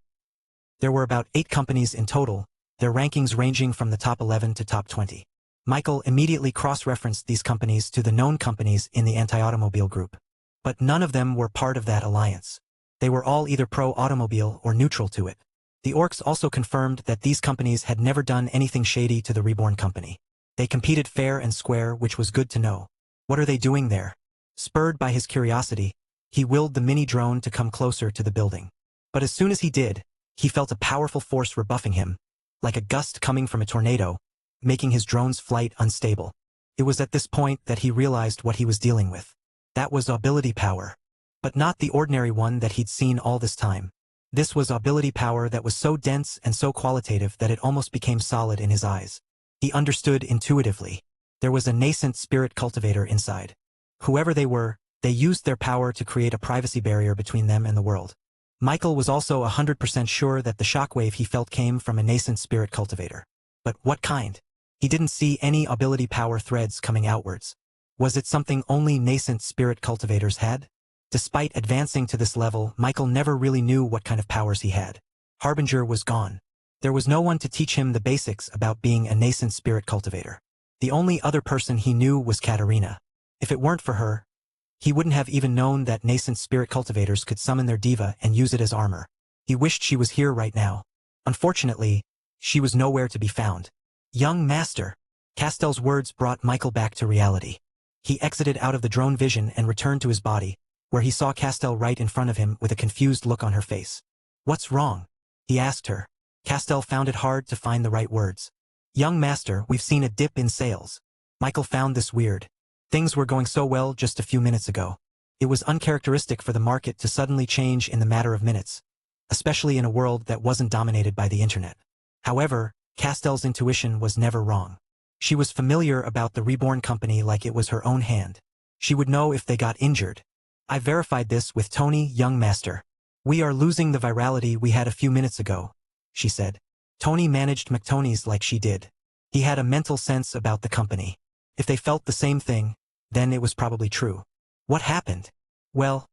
Speaker 1: There were about 8 companies in total, their rankings ranging from the top 11 to top 20. Michael immediately cross-referenced these companies to the known companies in the anti-automobile group. But none of them were part of that alliance. They were all either pro-automobile or neutral to it. The orcs also confirmed that these companies had never done anything shady to the Reborn company. They competed fair and square, which was good to know. What are they doing there? Spurred by his curiosity, he willed the mini-drone to come closer to the building. But as soon as he did, he felt a powerful force rebuffing him, like a gust coming from a tornado, making his drone's flight unstable. It was at this point that he realized what he was dealing with. That was ability power. But not the ordinary one that he'd seen all this time. This was ability power that was so dense and so qualitative that it almost became solid in his eyes. He understood intuitively. There was a nascent spirit cultivator inside. Whoever they were, they used their power to create a privacy barrier between them and the world. Michael was also 100% sure that the shockwave he felt came from a nascent spirit cultivator. But what kind? He didn't see any ability power threads coming outwards. Was it something only nascent spirit cultivators had? Despite advancing to this level, Michael never really knew what kind of powers he had. Harbinger was gone. There was no one to teach him the basics about being a nascent spirit cultivator. The only other person he knew was Katarina. If it weren't for her, he wouldn't have even known that nascent spirit cultivators could summon their diva and use it as armor. He wished she was here right now. Unfortunately, she was nowhere to be found. Young master. Castell's words brought Michael back to reality. He exited out of the drone vision and returned to his body, where he saw Castell right in front of him with a confused look on her face. What's wrong? He asked her. Castell found it hard to find the right words. Young master, we've seen a dip in sales. Michael found this weird. Things were going so well just a few minutes ago. It was uncharacteristic for the market to suddenly change in the matter of minutes, especially in a world that wasn't dominated by the internet. However, Castell's intuition was never wrong. She was familiar about the Reborn company like it was her own hand. She would know if they got injured. I verified this with Tony, young master. We are losing the virality we had a few minutes ago, she said. Tony managed McTony's like she did. He had a mental sense about the company. If they felt the same thing, then it was probably true. What happened? Well,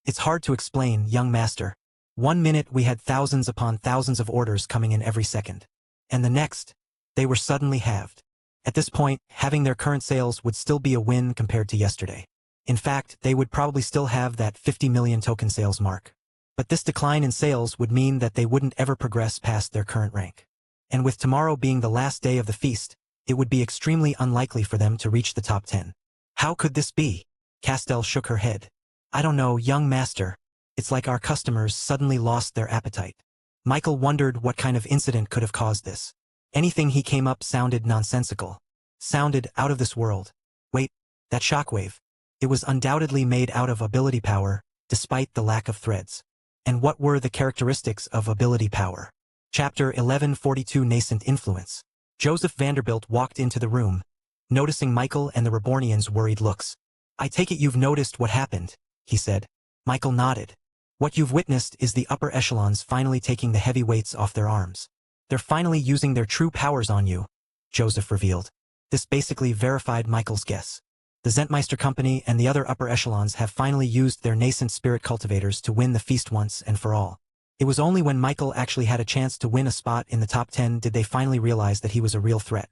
Speaker 1: it's hard to explain, young master. 1 minute we had thousands upon thousands of orders coming in every second. And the next, they were suddenly halved. At this point, having their current sales would still be a win compared to yesterday. In fact, they would probably still have that 50 million token sales mark. But this decline in sales would mean that they wouldn't ever progress past their current rank. And with tomorrow being the last day of the feast, it would be extremely unlikely for them to reach the top 10. How could this be? Castell shook her head. I don't know, young master. It's like our customers suddenly lost their appetite. Michael wondered what kind of incident could have caused this. Anything he came up sounded nonsensical. Sounded out of this world. Wait, that shockwave. It was undoubtedly made out of ability power, despite the lack of threads. And what were the characteristics of ability power? Chapter 1142 Nascent Influence. Joseph Vanderbilt walked into the room, noticing Michael and the Rebornians' worried looks. I take it you've noticed what happened, he said. Michael nodded. What you've witnessed is the upper echelons finally taking the heavy weights off their arms. They're finally using their true powers on you, Joseph revealed. This basically verified Michael's guess. The Zentmeister company and the other upper echelons have finally used their nascent spirit cultivators to win the feast once and for all. It was only when Michael actually had a chance to win a spot in the top 10 did they finally realize that he was a real threat.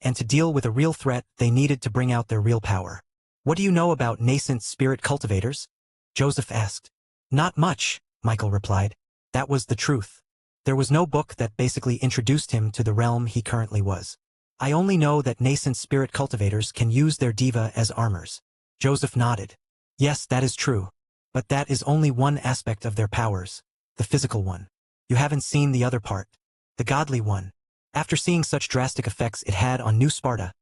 Speaker 1: And to deal with a real threat, they needed to bring out their real power. What do you know about nascent spirit cultivators? Joseph asked. Not much, Michael replied. That was the truth. There was no book that basically introduced him to the realm he currently was. I only know that nascent spirit cultivators can use their diva as armors. Joseph nodded. Yes, that is true. But that is only one aspect of their powers, the physical one. You haven't seen the other part, the godly one. After seeing such drastic effects it had on New Sparta,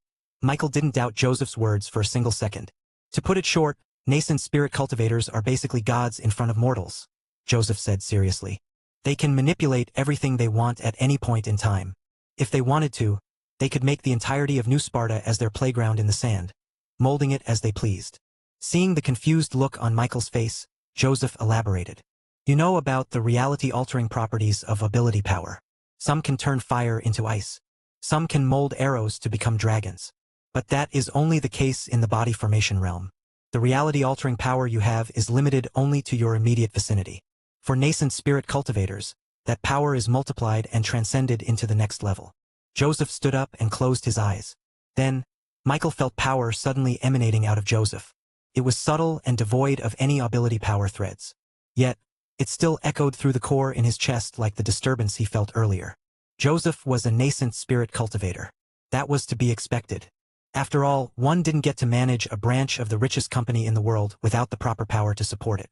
Speaker 1: Michael didn't doubt Joseph's words for a single second. To put it short, Nascent spirit cultivators are basically gods in front of mortals, Joseph said seriously. They can manipulate everything they want at any point in time. If they wanted to, they could make the entirety of New Sparta as their playground in the sand, molding it as they pleased. Seeing the confused look on Michael's face, Joseph elaborated. You know about the reality-altering properties of ability power. Some can turn fire into ice. Some can mold arrows to become dragons. But that is only the case in the body formation realm. The reality-altering power you have is limited only to your immediate vicinity. For nascent spirit cultivators, that power is multiplied and transcended into the next level. Joseph stood up and closed his eyes. Then, Michael felt power suddenly emanating out of Joseph. It was subtle and devoid of any ability power threads. Yet, it still echoed through the core in his chest like the disturbance he felt earlier. Joseph was a nascent spirit cultivator. That was to be expected. After all, one didn't get to manage a branch of the richest company in the world without the proper power to support it.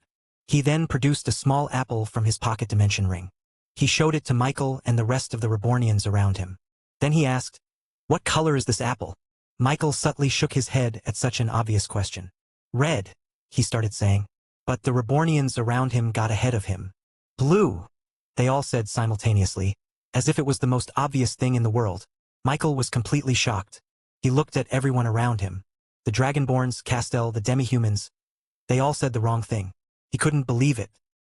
Speaker 1: He then produced a small apple from his pocket dimension ring. He showed it to Michael and the rest of the Rebornians around him. Then he asked, "What color is this apple?" Michael subtly shook his head at such an obvious question. "Red," he started saying. But the Rebornians around him got ahead of him. "Blue," they all said simultaneously, as if it was the most obvious thing in the world. Michael was completely shocked. He looked at everyone around him. The Dragonborns, Castell, the demi-humans. They all said the wrong thing. He couldn't believe it.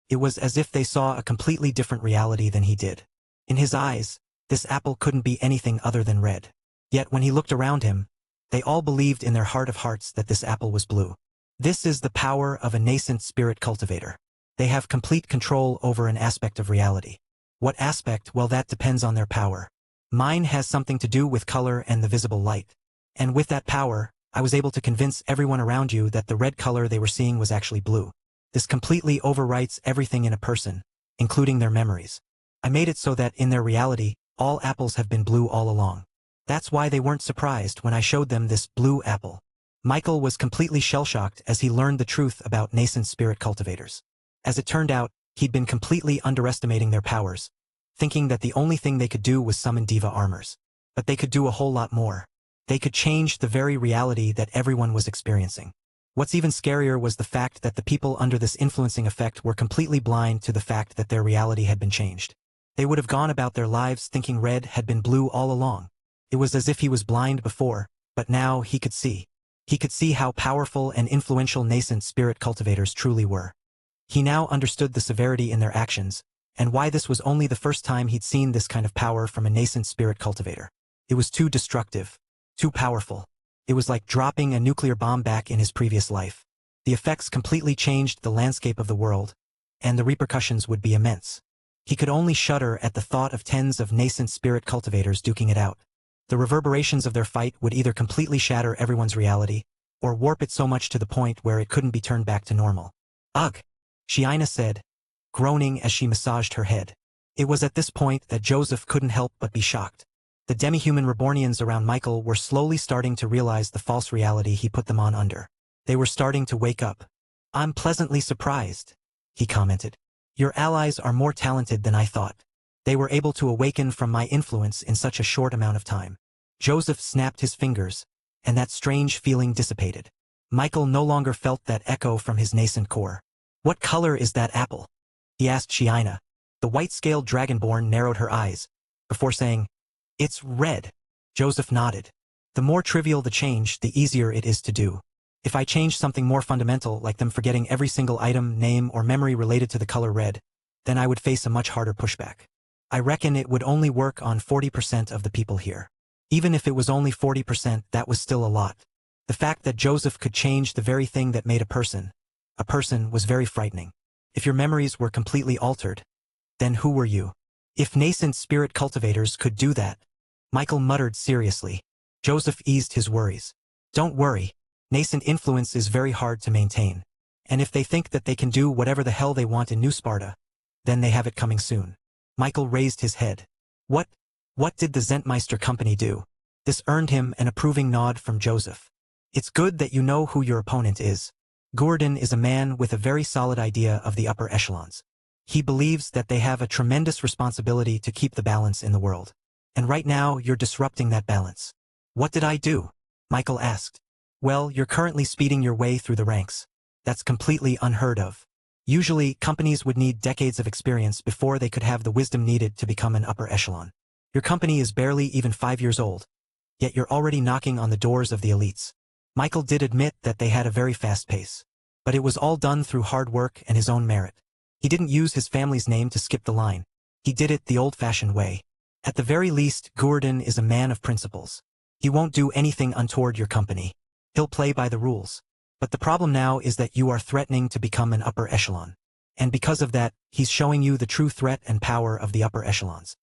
Speaker 1: It was as if they saw a completely different reality than he did. In his eyes, this apple couldn't be anything other than red. Yet when he looked around him, they all believed in their heart of hearts that this apple was blue. This is the power of a nascent spirit cultivator. They have complete control over an aspect of reality. What aspect? Well, that depends on their power. Mine has something to do with color and the visible light. And with that power, I was able to convince everyone around you that the red color they were seeing was actually blue. This completely overwrites everything in a person, including their memories. I made it so that in their reality, all apples have been blue all along. That's why they weren't surprised when I showed them this blue apple. Michael was completely shell-shocked as he learned the truth about nascent spirit cultivators. As it turned out, he'd been completely underestimating their powers, thinking that the only thing they could do was summon diva armors. But they could do a whole lot more. They could change the very reality that everyone was experiencing. What's even scarier was the fact that the people under this influencing effect were completely blind to the fact that their reality had been changed. They would have gone about their lives thinking red had been blue all along. It was as if he was blind before, but now he could see. He could see how powerful and influential nascent spirit cultivators truly were. He now understood the severity in their actions, and why this was only the first time he'd seen this kind of power from a nascent spirit cultivator. It was too destructive, too powerful. It was like dropping a nuclear bomb back in his previous life. The effects completely changed the landscape of the world, and the repercussions would be immense. He could only shudder at the thought of tens of nascent spirit cultivators duking it out. The reverberations of their fight would either completely shatter everyone's reality, or warp it so much to the point where it couldn't be turned back to normal. "Ugh," Shiina said, groaning as she massaged her head. It was at this point that Joseph couldn't help but be shocked. The demi-human Rebornians around Michael were slowly starting to realize the false reality he put them on under. They were starting to wake up. "I'm pleasantly surprised," he commented. "Your allies are more talented than I thought. They were able to awaken from my influence in such a short amount of time." Joseph snapped his fingers, and that strange feeling dissipated. Michael no longer felt that echo from his nascent core. "What color is that apple?" he asked Shiina. The white-scaled dragonborn narrowed her eyes, before saying, "It's red." Joseph nodded. The more trivial the change, the easier it is to do. If I change something more fundamental, like them forgetting every single item, name, or memory related to the color red, then I would face a much harder pushback. I reckon it would only work on 40% of the people here. Even if it was only 40%, that was still a lot. The fact that Joseph could change the very thing that made a person was very frightening. If your memories were completely altered, then who were you? If nascent spirit cultivators could do that, Michael muttered seriously. Joseph eased his worries. "Don't worry, nascent influence is very hard to maintain. And if they think that they can do whatever the hell they want in New Sparta, then they have it coming soon." Michael raised his head. What did the Zentmeister company do?" This earned him an approving nod from Joseph. "It's good that you know who your opponent is. Gordon is a man with a very solid idea of the upper echelons. He believes that they have a tremendous responsibility to keep the balance in the world. And right now, you're disrupting that balance." "What did I do?" Michael asked. "Well, you're currently speeding your way through the ranks. That's completely unheard of. Usually, companies would need decades of experience before they could have the wisdom needed to become an upper echelon. Your company is barely even 5 years old, yet you're already knocking on the doors of the elites. Michael did admit that they had a very fast pace. But it was all done through hard work and his own merit. He didn't use his family's name to skip the line. He did it the old-fashioned way. At the very least, Gordon is a man of principles. He won't do anything untoward your company. He'll play by the rules. But the problem now is that you are threatening to become an upper echelon. And because of that, he's showing you the true threat and power of the upper echelons.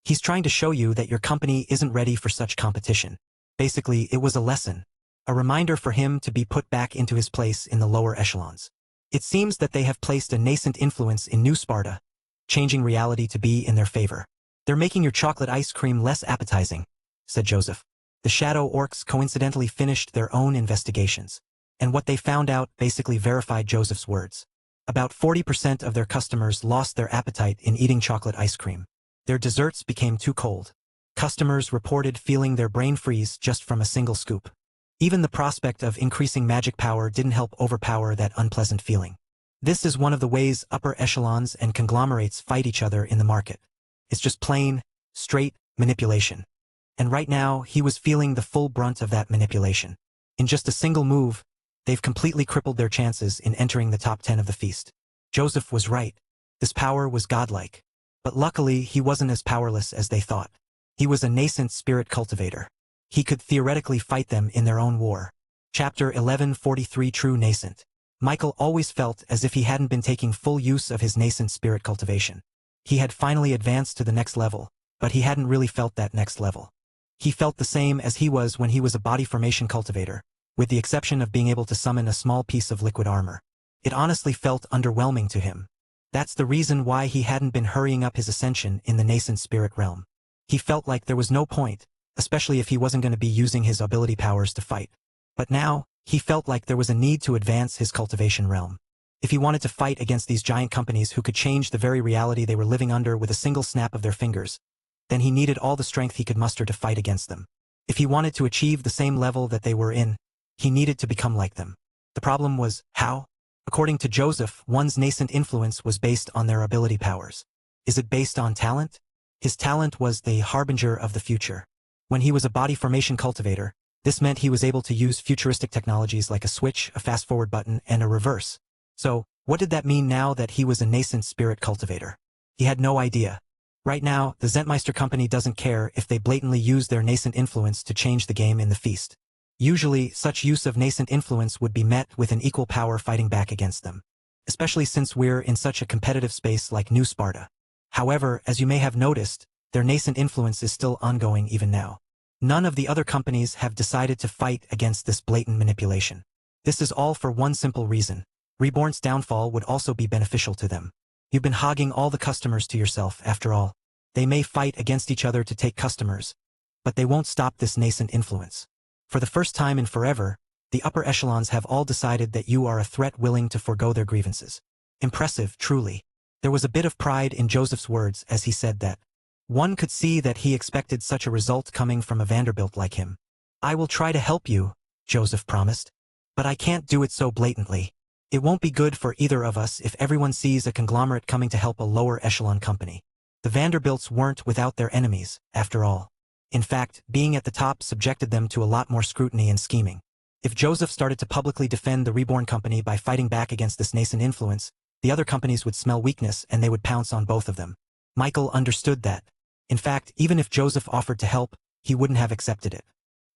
Speaker 1: He's trying to show you that your company isn't ready for such competition. Basically, it was a lesson. A reminder for him to be put back into his place in the lower echelons. It seems that they have placed a nascent influence in New Sparta, changing reality to be in their favor. They're making your chocolate ice cream less appetizing, said Joseph. The Shadow Orcs coincidentally finished their own investigations. And what they found out basically verified Joseph's words. About 40% of their customers lost their appetite in eating chocolate ice cream. Their desserts became too cold. Customers reported feeling their brain freeze just from a single scoop. Even the prospect of increasing magic power didn't help overpower that unpleasant feeling. This is one of the ways upper echelons and conglomerates fight each other in the market. It's just plain, straight manipulation. And right now, he was feeling the full brunt of that manipulation. In just a single move, they've completely crippled their chances in entering the top 10 of the feast. Joseph was right. This power was godlike. But luckily, he wasn't as powerless as they thought. He was a nascent spirit cultivator. He could theoretically fight them in their own war. Chapter 1143 True Nascent. Michael always felt as if he hadn't been taking full use of his nascent spirit cultivation. He had finally advanced to the next level, but he hadn't really felt that next level. He felt the same as he was when he was a body formation cultivator, with the exception of being able to summon a small piece of liquid armor. It honestly felt underwhelming to him. That's the reason why he hadn't been hurrying up his ascension in the nascent spirit realm. He felt like there was no point, especially if he wasn't going to be using his ability powers to fight. But now, he felt like there was a need to advance his cultivation realm. If he wanted to fight against these giant companies who could change the very reality they were living under with a single snap of their fingers, then he needed all the strength he could muster to fight against them. If he wanted to achieve the same level that they were in, he needed to become like them. The problem was, how? According to Joseph, one's nascent influence was based on their ability powers. Is it based on talent? His talent was the harbinger of the future. When he was a body formation cultivator, this meant he was able to use futuristic technologies like a switch, a fast-forward button, and a reverse. So, what did that mean now that he was a nascent spirit cultivator? He had no idea. Right now, the Zentmeister company doesn't care if they blatantly use their nascent influence to change the game in the feast. Usually, such use of nascent influence would be met with an equal power fighting back against them. Especially since we're in such a competitive space like New Sparta. However, as you may have noticed, their nascent influence is still ongoing even now. None of the other companies have decided to fight against this blatant manipulation. This is all for one simple reason. Reborn's downfall would also be beneficial to them. You've been hogging all the customers to yourself, after all. They may fight against each other to take customers, but they won't stop this nascent influence. For the first time in forever, the upper echelons have all decided that you are a threat willing to forego their grievances. Impressive, truly. There was a bit of pride in Joseph's words as he said that. One could see that he expected such a result coming from a Vanderbilt like him. I will try to help you, Joseph promised. But I can't do it so blatantly. It won't be good for either of us if everyone sees a conglomerate coming to help a lower echelon company. The Vanderbilts weren't without their enemies, after all. In fact, being at the top subjected them to a lot more scrutiny and scheming. If Joseph started to publicly defend the Reborn company by fighting back against this nascent influence, the other companies would smell weakness and they would pounce on both of them. Michael understood that. In fact, even if Joseph offered to help, he wouldn't have accepted it.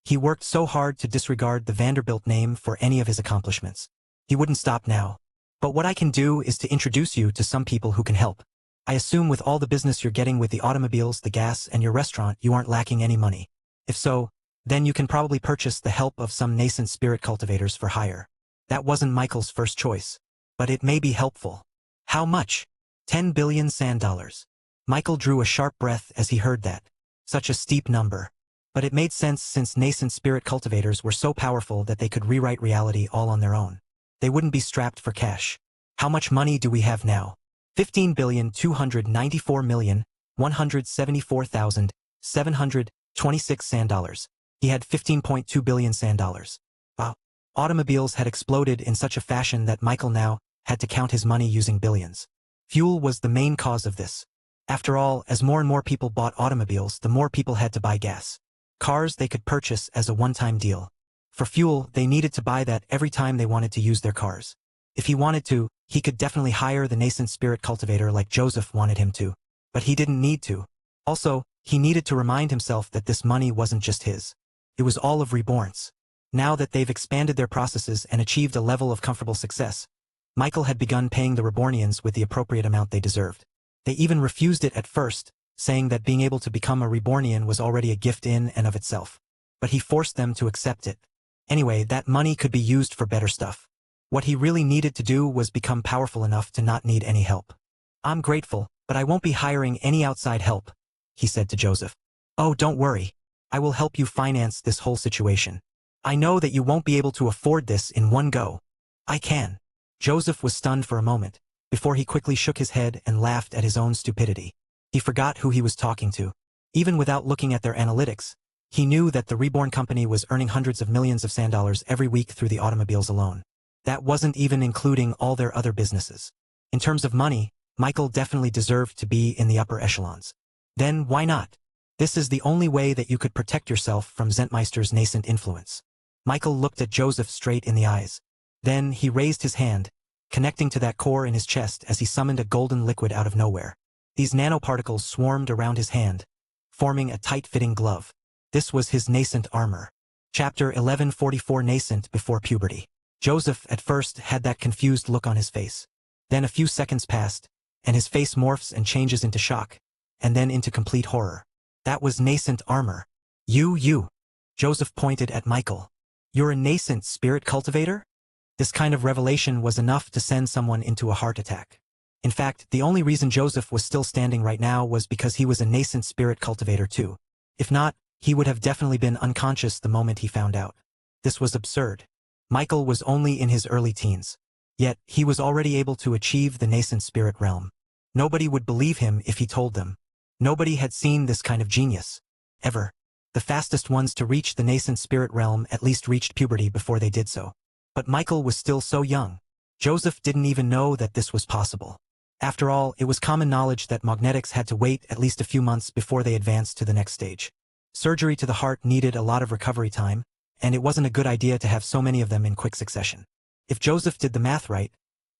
Speaker 1: He worked so hard to disregard the Vanderbilt name for any of his accomplishments. He wouldn't stop now. But what I can do is to introduce you to some people who can help. I assume with all the business you're getting with the automobiles, the gas, and your restaurant, you aren't lacking any money. If so, then you can probably purchase the help of some nascent spirit cultivators for hire. That wasn't Michael's first choice. But it may be helpful. How much? 10 billion sand dollars. Michael drew a sharp breath as he heard that. Such a steep number. But it made sense since nascent spirit cultivators were so powerful that they could rewrite reality all on their own. They wouldn't be strapped for cash. How much money do we have now? 15,294,174,726 sand dollars. He had 15.2 billion sand dollars. Wow. Automobiles had exploded in such a fashion that Michael now had to count his money using billions. Fuel was the main cause of this. After all, as more and more people bought automobiles, the more people had to buy gas. Cars they could purchase as a one-time deal. For fuel, they needed to buy that every time they wanted to use their cars. If he wanted to, he could definitely hire the nascent spirit cultivator like Joseph wanted him to. But he didn't need to. Also, he needed to remind himself that this money wasn't just his. It was all of Reborn's. Now that they've expanded their processes and achieved a level of comfortable success, Michael had begun paying the Rebornians with the appropriate amount they deserved. They even refused it at first, saying that being able to become a Rebornian was already a gift in and of itself. But he forced them to accept it. Anyway, that money could be used for better stuff. What he really needed to do was become powerful enough to not need any help. "I'm grateful, but I won't be hiring any outside help," he said to Joseph. "Oh, don't worry. I will help you finance this whole situation. I know that you won't be able to afford this in one go. I can." Joseph was stunned for a moment, before he quickly shook his head and laughed at his own stupidity. He forgot who he was talking to. Even without looking at their analytics, he knew that the Reborn company was earning hundreds of millions of sand dollars every week through the automobiles alone. That wasn't even including all their other businesses. In terms of money, Michael definitely deserved to be in the upper echelons. Then why not? This is the only way that you could protect yourself from Zentmeister's nascent influence. Michael looked at Joseph straight in the eyes. Then he raised his hand, connecting to that core in his chest as he summoned a golden liquid out of nowhere. These nanoparticles swarmed around his hand, forming a tight-fitting glove. This was his nascent armor. Chapter 1144 Nascent Before Puberty. Joseph at first had that confused look on his face. Then a few seconds passed, and his face morphs and changes into shock, and then into complete horror. That was nascent armor. You. Joseph pointed at Michael. "You're a nascent spirit cultivator?" This kind of revelation was enough to send someone into a heart attack. In fact, the only reason Joseph was still standing right now was because he was a nascent spirit cultivator too. If not, he would have definitely been unconscious the moment he found out. This was absurd. Michael was only in his early teens. Yet, he was already able to achieve the nascent spirit realm. Nobody would believe him if he told them. Nobody had seen this kind of genius. Ever. The fastest ones to reach the nascent spirit realm at least reached puberty before they did so. But Michael was still so young. Joseph didn't even know that this was possible. After all, it was common knowledge that magnetics had to wait at least a few months before they advanced to the next stage. Surgery to the heart needed a lot of recovery time, and it wasn't a good idea to have so many of them in quick succession. If Joseph did the math right,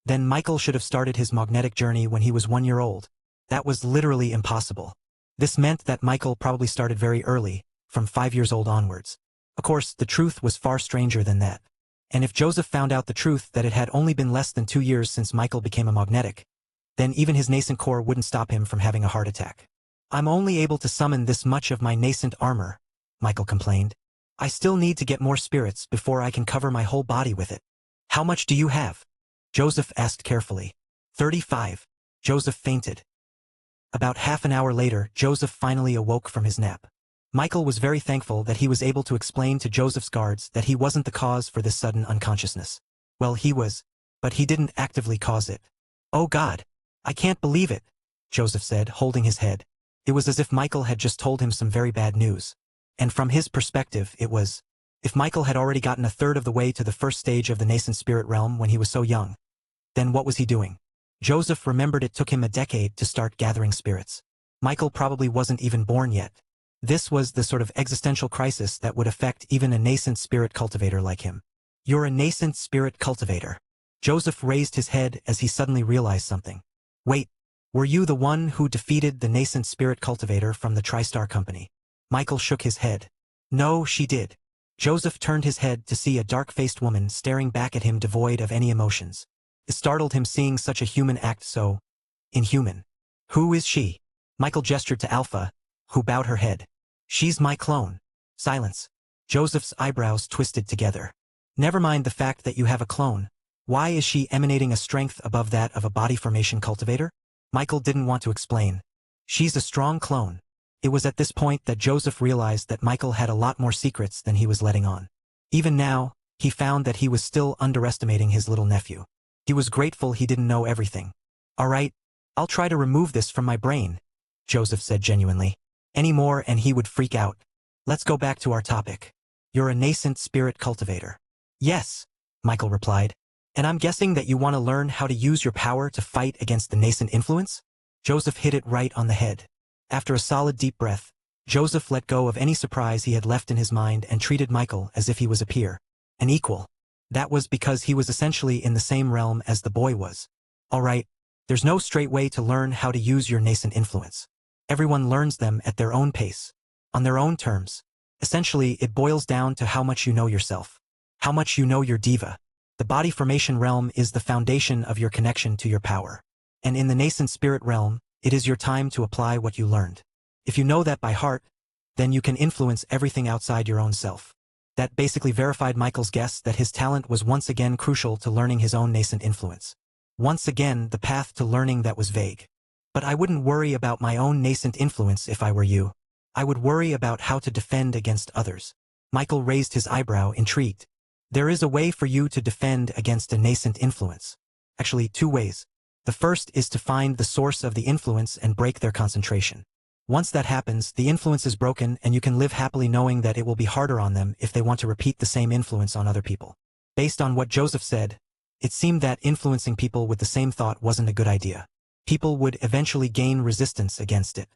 Speaker 1: then Michael should have started his magnetic journey when he was 1 year old. That was literally impossible. This meant that Michael probably started very early, from 5 years old onwards. Of course, the truth was far stranger than that. And if Joseph found out the truth that it had only been less than 2 years since Michael became a magnetic, then even his nascent core wouldn't stop him from having a heart attack. "I'm only able to summon this much of my nascent armor," Michael complained. "I still need to get more spirits before I can cover my whole body with it." "How much do you have?" Joseph asked carefully. 35. Joseph fainted. About half an hour later, Joseph finally awoke from his nap. Michael was very thankful that he was able to explain to Joseph's guards that he wasn't the cause for this sudden unconsciousness. Well, he was, but he didn't actively cause it. "Oh God, I can't believe it," Joseph said, holding his head. It was as if Michael had just told him some very bad news. And from his perspective, it was. If Michael had already gotten a third of the way to the first stage of the nascent spirit realm when he was so young, then what was he doing? Joseph remembered it took him a decade to start gathering spirits. Michael probably wasn't even born yet. This was the sort of existential crisis that would affect even a nascent spirit cultivator like him. "You're a nascent spirit cultivator." Joseph raised his head as he suddenly realized something. "Wait, were you the one who defeated the nascent spirit cultivator from the TriStar company?" Michael shook his head. "No, she did." Joseph turned his head to see a dark-faced woman staring back at him devoid of any emotions. It startled him seeing such a human act so inhuman. "Who is she?" Michael gestured to Alpha, who bowed her head. "She's my clone." Silence. Joseph's eyebrows twisted together. "Never mind the fact that you have a clone. Why is she emanating a strength above that of a body formation cultivator?" Michael didn't want to explain. "She's a strong clone." It was at this point that Joseph realized that Michael had a lot more secrets than he was letting on. Even now, he found that he was still underestimating his little nephew. He was grateful he didn't know everything. "All right, I'll try to remove this from my brain," Joseph said genuinely. Any more and he would freak out. "Let's go back to our topic. You're a nascent spirit cultivator. Yes, Michael replied. And I'm guessing that you want to learn how to use your power to fight against the nascent influence? Joseph hit it right on the head. After a solid deep breath, Joseph let go of any surprise he had left in his mind and treated Michael as if he was a peer, an equal. That was because he was essentially in the same realm as the boy was. All right, there's no straight way to learn how to use your nascent influence. Everyone learns them at their own pace, on their own terms. Essentially, it boils down to how much you know yourself, how much you know your diva. The body formation realm is the foundation of your connection to your power. And in the nascent spirit realm, it is your time to apply what you learned. If you know that by heart, then you can influence everything outside your own self. That basically verified Michael's guess that his talent was once again crucial to learning his own nascent influence. Once again, the path to learning that was vague. But I wouldn't worry about my own nascent influence if I were you. I would worry about how to defend against others. Michael raised his eyebrow, intrigued. There is a way for you to defend against a nascent influence. Actually, 2 ways. The first is to find the source of the influence and break their concentration. Once that happens, the influence is broken and you can live happily knowing that it will be harder on them if they want to repeat the same influence on other people. Based on what Joseph said, it seemed that influencing people with the same thought wasn't a good idea. People would eventually gain resistance against it.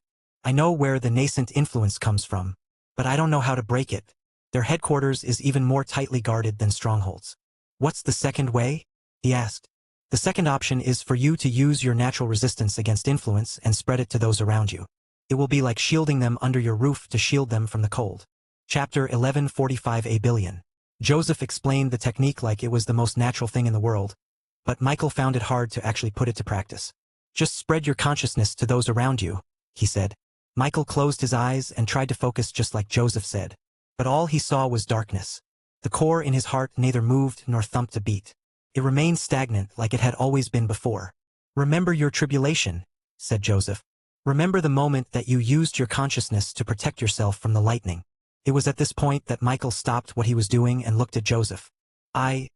Speaker 1: I know where the nascent influence comes from, but I don't know how to break it. Their headquarters is even more tightly guarded than strongholds. What's the second way? He asked. The second option is for you to use your natural resistance against influence and spread it to those around you. It will be like shielding them under your roof to shield them from the cold. Chapter 1145 A Billion. Joseph explained the technique like it was the most natural thing in the world, but Michael found it hard to actually put it to practice. Just spread your consciousness to those around you, he said. Michael closed his eyes and tried to focus just like Joseph said. But all he saw was darkness. The core in his heart neither moved nor thumped a beat. It remained stagnant like it had always been before. Remember your tribulation, said Joseph. Remember the moment that you used your consciousness to protect yourself from the lightning. It was at this point that Michael stopped what he was doing and looked at Joseph. I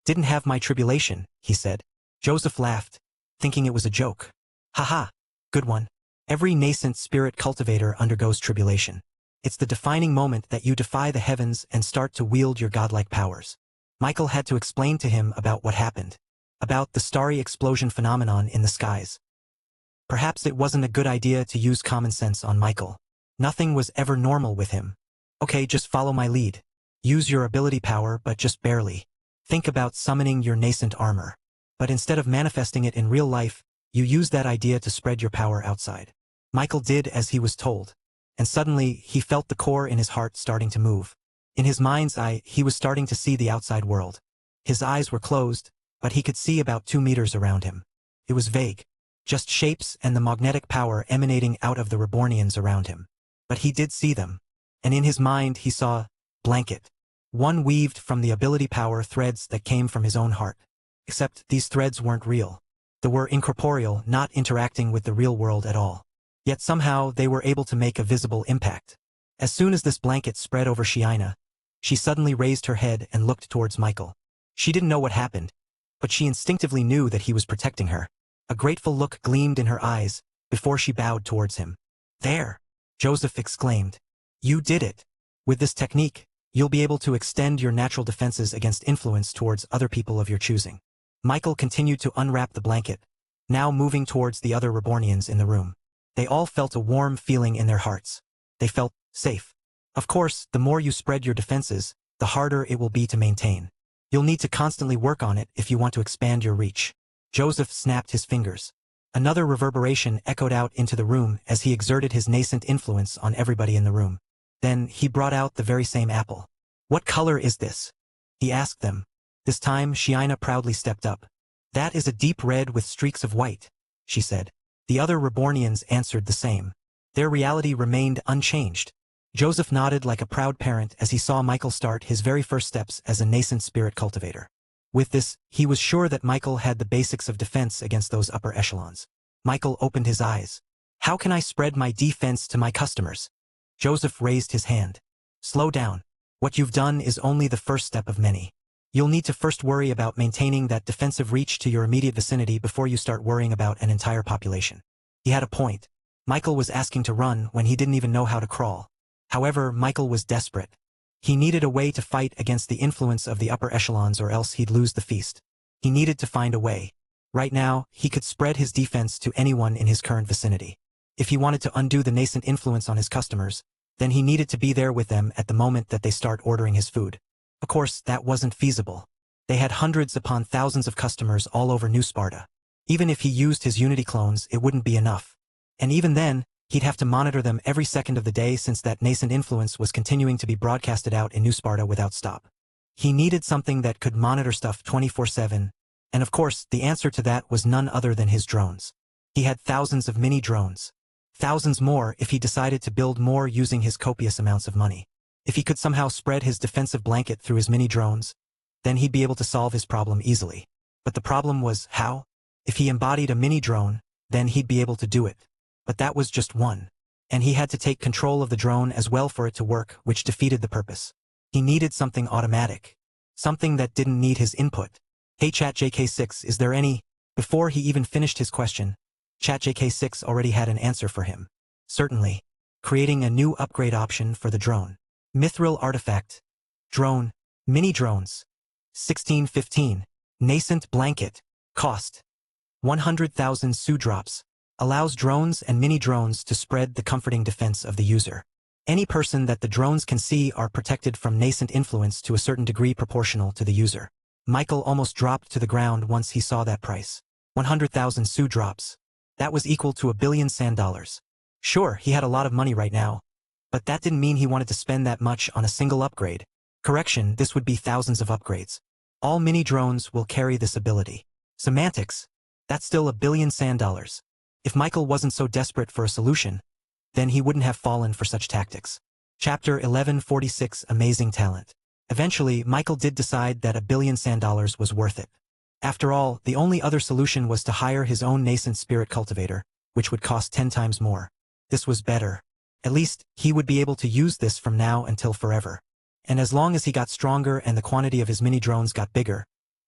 Speaker 1: didn't have my tribulation, he said. Joseph laughed, thinking it was a joke. Haha, good one. Every nascent spirit cultivator undergoes tribulation. It's the defining moment that you defy the heavens and start to wield your godlike powers. Michael had to explain to him about what happened, about the starry explosion phenomenon in the skies. Perhaps it wasn't a good idea to use common sense on Michael. Nothing was ever normal with him. Okay, just follow my lead. Use your ability power, but just barely. Think about summoning your nascent armor. But instead of manifesting it in real life, you use that idea to spread your power outside. Michael did as he was told. And suddenly, he felt the core in his heart starting to move. In his mind's eye, he was starting to see the outside world. His eyes were closed, but he could see about 2 meters around him. It was vague. Just shapes and the magnetic power emanating out of the Rebornians around him. But he did see them. And in his mind, he saw blanket. One weaved from the ability power threads that came from his own heart. Except these threads weren't real. They were incorporeal, not interacting with the real world at all. Yet somehow they were able to make a visible impact. As soon as this blanket spread over Shiina, she suddenly raised her head and looked towards Michael. She didn't know what happened, but she instinctively knew that he was protecting her. A grateful look gleamed in her eyes before she bowed towards him. There! Joseph exclaimed. You did it. With this technique, you'll be able to extend your natural defenses against influence towards other people of your choosing. Michael continued to unwrap the blanket, now moving towards the other Rebornians in the room. They all felt a warm feeling in their hearts. They felt safe. Of course, the more you spread your defenses, the harder it will be to maintain. You'll need to constantly work on it if you want to expand your reach. Joseph snapped his fingers. Another reverberation echoed out into the room as he exerted his nascent influence on everybody in the room. Then he brought out the very same apple. What color is this? He asked them. This time Shiina proudly stepped up. That is a deep red with streaks of white, she said. The other Rebornians answered the same. Their reality remained unchanged. Joseph nodded like a proud parent as he saw Michael start his very first steps as a nascent spirit cultivator. With this, he was sure that Michael had the basics of defense against those upper echelons. Michael opened his eyes. How can I spread my defense to my customers? Joseph raised his hand. Slow down. What you've done is only the first step of many. You'll need to first worry about maintaining that defensive reach to your immediate vicinity before you start worrying about an entire population. He had a point. Michael was asking to run when he didn't even know how to crawl. However, Michael was desperate. He needed a way to fight against the influence of the upper echelons or else he'd lose the feast. He needed to find a way. Right now, he could spread his defense to anyone in his current vicinity. If he wanted to undo the nascent influence on his customers, then he needed to be there with them at the moment that they start ordering his food. Of course, that wasn't feasible. They had hundreds upon thousands of customers all over New Sparta. Even if he used his Unity clones, it wouldn't be enough. And even then, he'd have to monitor them every second of the day since that nascent influence was continuing to be broadcasted out in New Sparta without stop. He needed something that could monitor stuff 24/7, and of course, the answer to that was none other than his drones. He had thousands of mini drones. Thousands more if he decided to build more using his copious amounts of money. If he could somehow spread his defensive blanket through his mini drones, then he'd be able to solve his problem easily. But the problem was, how? If he embodied a mini drone, then he'd be able to do it. But that was just one. And he had to take control of the drone as well for it to work, which defeated the purpose. He needed something automatic. Something that didn't need his input. Hey ChatJK6, is there any? Before he even finished his question, ChatJK6 already had an answer for him. Certainly. Creating a new upgrade option for the drone. Mithril artifact. Drone. Mini drones. 1615. Nascent blanket. Cost. 100,000 Sudrops. Allows drones and mini drones to spread the comforting defense of the user. Any person that the drones can see are protected from nascent influence to a certain degree proportional to the user. Michael almost dropped to the ground once he saw that price. 100,000 Sudrops. That was equal to $1 billion sand dollars. Sure, he had a lot of money right now, but that didn't mean he wanted to spend that much on a single upgrade. Correction, this would be thousands of upgrades. All mini drones will carry this ability. Semantics. That's still $1 billion sand dollars. If Michael wasn't so desperate for a solution, then he wouldn't have fallen for such tactics. Chapter 1146, Amazing Talent. Eventually, Michael did decide that $1 billion sand dollars was worth it. After all, the only other solution was to hire his own nascent spirit cultivator, which would cost 10 times more. This was better. At least, he would be able to use this from now until forever. And as long as he got stronger and the quantity of his mini drones got bigger,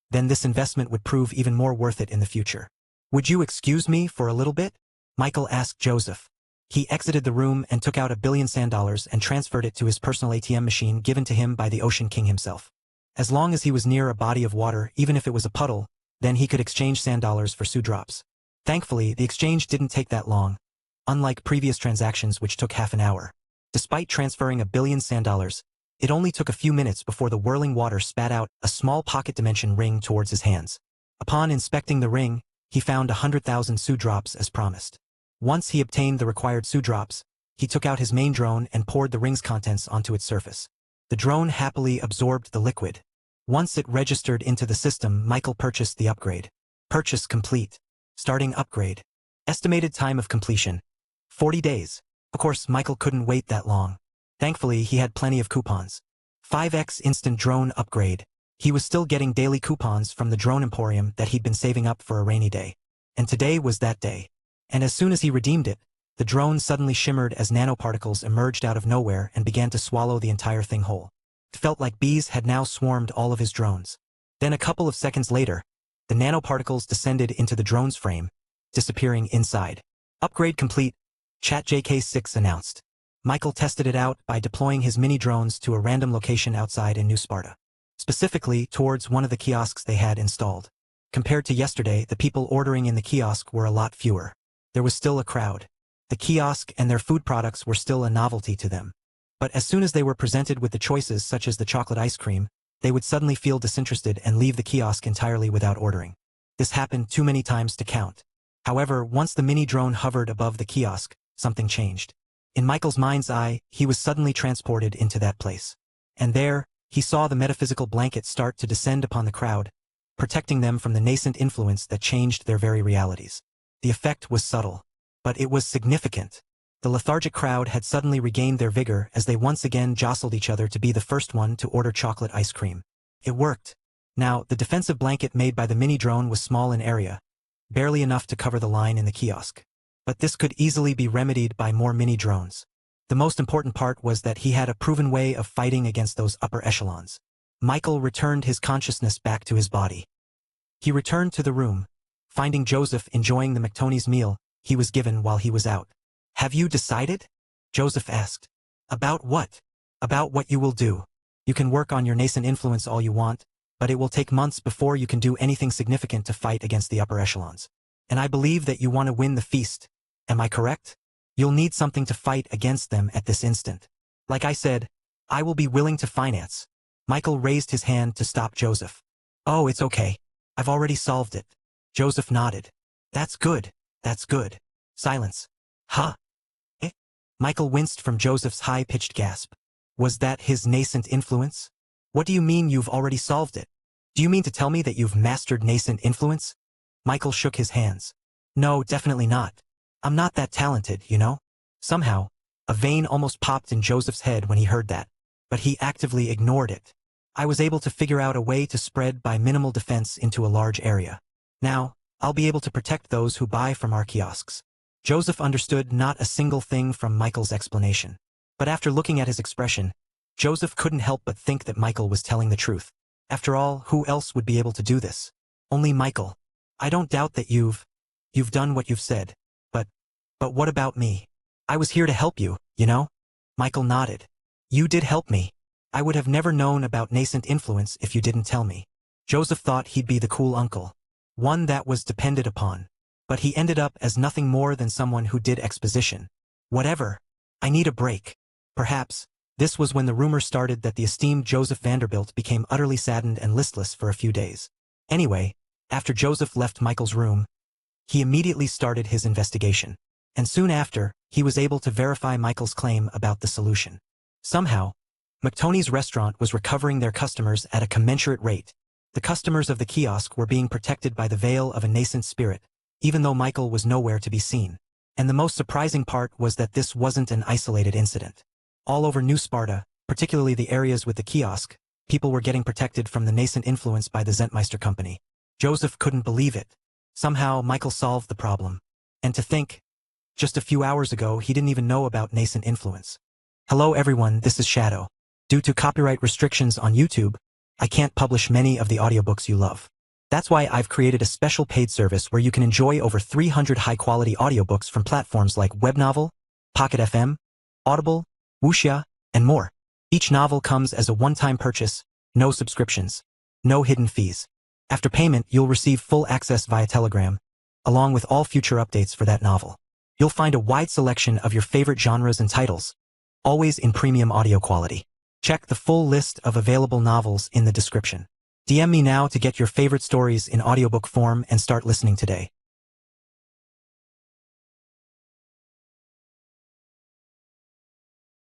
Speaker 1: then this investment would prove even more worth it in the future. Would you excuse me for a little bit? Michael asked Joseph. He exited the room and took out $1 billion sand dollars and transferred it to his personal ATM machine given to him by the Ocean King himself. As long as he was near a body of water, even if it was a puddle, then he could exchange sand dollars for Sudrops. Thankfully, the exchange didn't take that long, unlike previous transactions which took half an hour. Despite transferring $1 billion sand dollars, it only took a few minutes before the whirling water spat out a small pocket dimension ring towards his hands. Upon inspecting the ring, he found 100,000 Sudrops as promised. Once he obtained the required Sudrops, he took out his main drone and poured the ring's contents onto its surface. The drone happily absorbed the liquid. Once it registered into the system, Michael purchased the upgrade. Purchase complete. Starting upgrade. Estimated time of completion. 40 days. Of course, Michael couldn't wait that long. Thankfully, he had plenty of coupons. 5x instant drone upgrade. He was still getting daily coupons from the drone emporium that he'd been saving up for a rainy day. And today was that day. And as soon as he redeemed it, the drone suddenly shimmered as nanoparticles emerged out of nowhere and began to swallow the entire thing whole. It felt like bees had now swarmed all of his drones. Then a couple of seconds later, the nanoparticles descended into the drone's frame, disappearing inside. Upgrade complete, ChatJK6 announced. Michael tested it out by deploying his mini drones to a random location outside in New Sparta. Specifically, towards one of the kiosks they had installed. Compared to yesterday, the people ordering in the kiosk were a lot fewer. There was still a crowd. The kiosk and their food products were still a novelty to them. But as soon as they were presented with the choices such as the chocolate ice cream, they would suddenly feel disinterested and leave the kiosk entirely without ordering. This happened too many times to count. However, once the mini drone hovered above the kiosk, something changed. In Michael's mind's eye, he was suddenly transported into that place. And there, he saw the metaphysical blanket start to descend upon the crowd, protecting them from the nascent influence that changed their very realities. The effect was subtle, but it was significant. The lethargic crowd had suddenly regained their vigor as they once again jostled each other to be the first one to order chocolate ice cream. It worked. Now, the defensive blanket made by the mini drone was small in area, barely enough to cover the line in the kiosk. But this could easily be remedied by more mini drones. The most important part was that he had a proven way of fighting against those upper echelons. Michael returned his consciousness back to his body. He returned to the room, finding Joseph enjoying the McTony's meal he was given while he was out. "Have you decided?" Joseph asked. "About what?" "About what you will do." You can work on your nascent influence all you want, but it will take months before you can do anything significant to fight against the upper echelons. And I believe that you want to win the feast. Am I correct? You'll need something to fight against them at this instant. Like I said, I will be willing to finance. Michael raised his hand to stop Joseph. Oh, it's okay. I've already solved it. Joseph nodded. That's good. That's good. Silence. Huh? Eh? Michael winced from Joseph's high-pitched gasp. Was that his nascent influence? What do you mean you've already solved it? Do you mean to tell me that you've mastered nascent influence? Michael shook his hands. No, definitely not. I'm not that talented, you know? Somehow, a vein almost popped in Joseph's head when he heard that, but he actively ignored it. I was able to figure out a way to spread by minimal defense into a large area. Now, I'll be able to protect those who buy from our kiosks. Joseph understood not a single thing from Michael's explanation. But after looking at his expression, Joseph couldn't help but think that Michael was telling the truth. After all, who else would be able to do this? Only Michael. I don't doubt that you've done what you've said. But what about me? I was here to help you, you know? Michael nodded. You did help me. I would have never known about nascent influence if you didn't tell me. Joseph thought he'd be the cool uncle. One that was depended upon. But he ended up as nothing more than someone who did exposition. Whatever. I need a break. Perhaps, this was when the rumor started that the esteemed Joseph Vanderbilt became utterly saddened and listless for a few days. Anyway, after Joseph left Michael's room, he immediately started his investigation. And soon after, he was able to verify Michael's claim about the solution. Somehow, McTony's restaurant was recovering their customers at a commensurate rate. The customers of the kiosk were being protected by the veil of a nascent spirit, even though Michael was nowhere to be seen. And the most surprising part was that this wasn't an isolated incident. All over New Sparta, particularly the areas with the kiosk, people were getting protected from the nascent influence by the Zentmeister company. Joseph couldn't believe it. Somehow, Michael solved the problem. And to think, just a few hours ago, he didn't even know about nascent influence. Hello everyone, this is Shadow. Due to copyright restrictions on YouTube, I can't publish many of the audiobooks you love. That's why I've created a special paid service where you can enjoy over 300 high-quality audiobooks from platforms like Webnovel, Pocket FM, Audible, Wuxia, and more. Each novel comes as a one-time purchase, no subscriptions, no hidden fees. After payment, you'll receive full access via Telegram, along with all future updates for that novel. You'll find a wide selection of your favorite genres and titles, always in premium audio quality. Check the full list of available novels in the description. DM me now to get your favorite stories in audiobook form and start listening today.